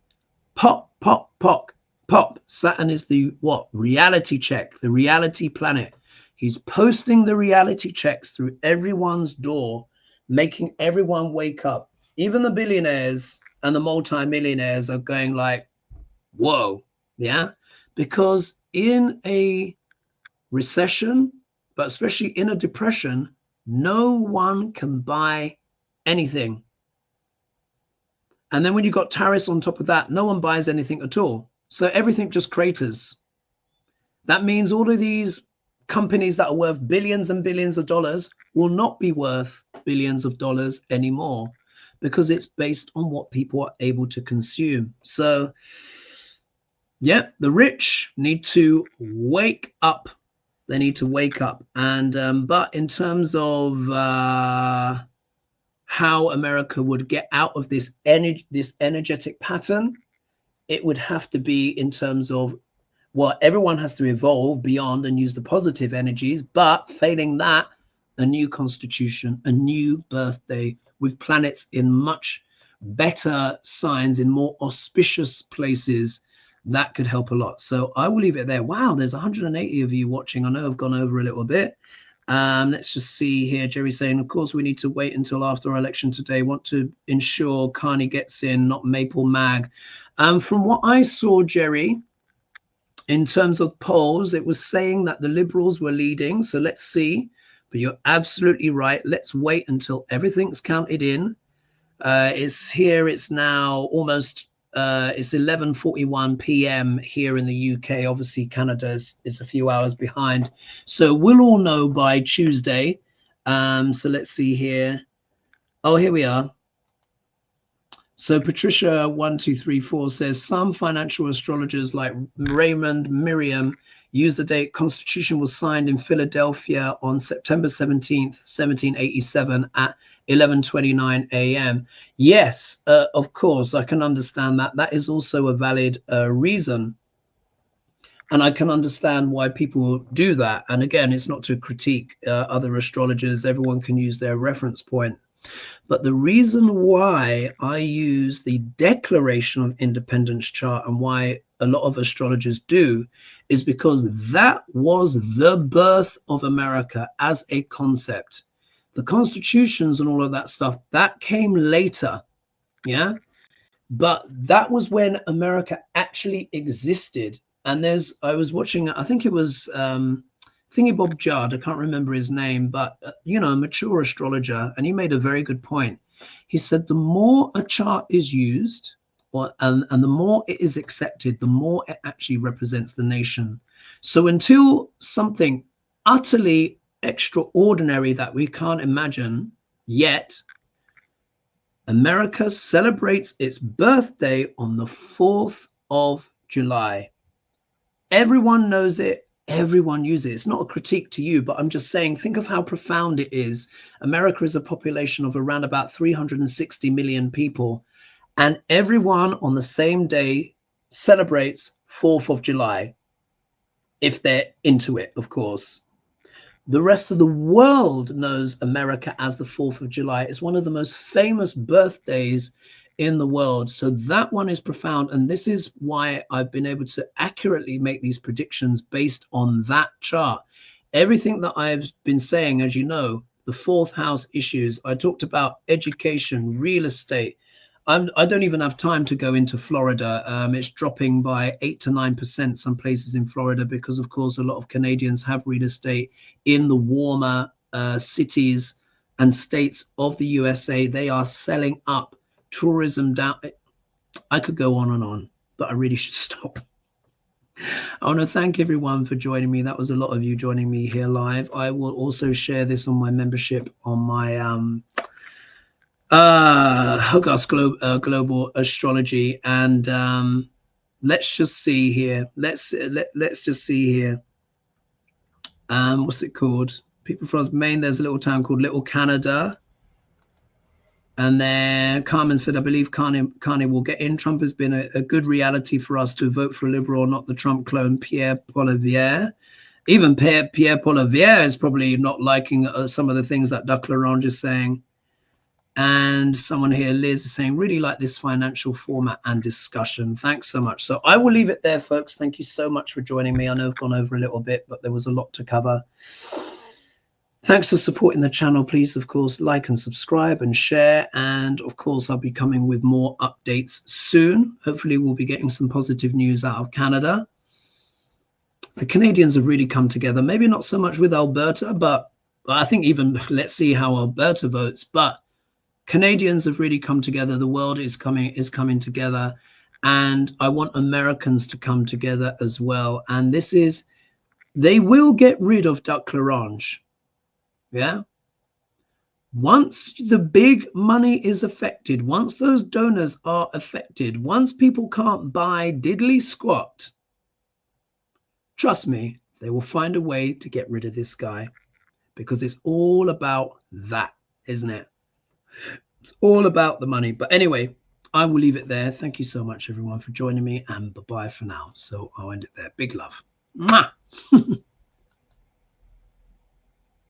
Pop, pop, pop, pop. Saturn is the what? Reality check, the reality planet. He's posting the reality checks through everyone's door, making everyone wake up. Even the billionaires and the multimillionaires are going like, whoa, yeah? Because in a recession, but especially in a depression, no one can buy anything. And then when you got tariffs on top of that, no one buys anything at all. So everything just craters. That means all of these companies that are worth billions and billions of dollars will not be worth billions of dollars anymore, because it's based on what people are able to consume. So, yeah, the rich need to wake up. They need to wake up. And but in terms of how America would get out of this energetic pattern, it would have to be in terms of, well, everyone has to evolve beyond and use the positive energies, but failing that, a new constitution, a new birthday with planets in much better signs, in more auspicious places, that could help a lot. So I will leave it there. Wow, there's 180 of you watching. I know I've gone over a little bit. Let's just see here. Jerry saying, of course, we need to wait until after our election today. Want to ensure Carney gets in, not Maple Mag. From what I saw, Jerry, in terms of polls, it was saying that the Liberals were leading. So let's see. But you're absolutely right. Let's wait until everything's counted in. It's here. It's now almost it's 11:41 p.m. here in the UK. Obviously, Canada is a few hours behind. So we'll all know by Tuesday So let's see here. Oh, here we are. So Patricia 1234 says some financial astrologers like Raymond Miriam use the date Constitution was signed in Philadelphia on September 17th, 1787 at 11:29 a.m. Yes, of course, I can understand that. That is also a valid reason. And I can understand why people do that. And again, it's not to critique other astrologers. Everyone can use their reference point. But the reason why I use the Declaration of Independence chart and why a lot of astrologers do is because that was the birth of America as a concept. The constitutions and all of that stuff, that came later. Yeah. But that was when America actually existed. And I was watching, I think it was Thingy Bob Judd, I can't remember his name, but, you know, a mature astrologer, and he made a very good point. He said the more a chart is used, and the more it is accepted, the more it actually represents the nation. So until something utterly extraordinary that we can't imagine yet, America celebrates its birthday on the 4th of July. Everyone knows it. Everyone uses it. It's not a critique to you, but I'm just saying, think of how profound it is. America is a population of around about 360 million people, and everyone on the same day celebrates 4th of July, if they're into it, of course. The rest of the world knows America as the 4th of July. It's one of the most famous birthdays in the world. So that one is profound. And this is why I've been able to accurately make these predictions based on that chart. Everything that I've been saying, as you know, the 4th house issues, I talked about education, real estate. I don't even have time to go into Florida. It's dropping by 8 to 9% some places in Florida because, of course, a lot of Canadians have real estate in the warmer cities and states of the USA. They are selling up. Tourism down. I could go on, but I really should stop. I want to thank everyone for joining me. That was a lot of you joining me here live. I will also share this on my membership on my Global Astrology. And let's just see here. Let's just see here. What's it called? People from Maine. There's a little town called Little Canada. And then Carmen said, I believe Carney will get in. Trump has been a good reality for us to vote for a liberal, not the Trump clone, Pierre Poilievre. Even Pierre Poilievre is probably not liking some of the things that Duc Laurent is saying. And someone here, Liz, is saying, really like this financial format and discussion. Thanks so much. So I will leave it there, folks. Thank you so much for joining me. I know I've gone over a little bit, but there was a lot to cover. Thanks for supporting the channel. Please, of course, like and subscribe and share. And of course, I'll be coming with more updates soon. Hopefully, we'll be getting some positive news out of Canada. The Canadians have really come together. Maybe not so much with Alberta, but I think even let's see how Alberta votes. But Canadians have really come together. The world is coming together. And I want Americans to come together as well. And this is, they will get rid of Duc Laurent. Yeah. Once the big money is affected, once those donors are affected, once people can't buy diddly squat, trust me, they will find a way to get rid of this guy because it's all about that, isn't it? It's all about the money. But anyway, I will leave it there. Thank you so much, everyone, for joining me, and bye-bye for now. So I'll end it there. Big love. Mwah!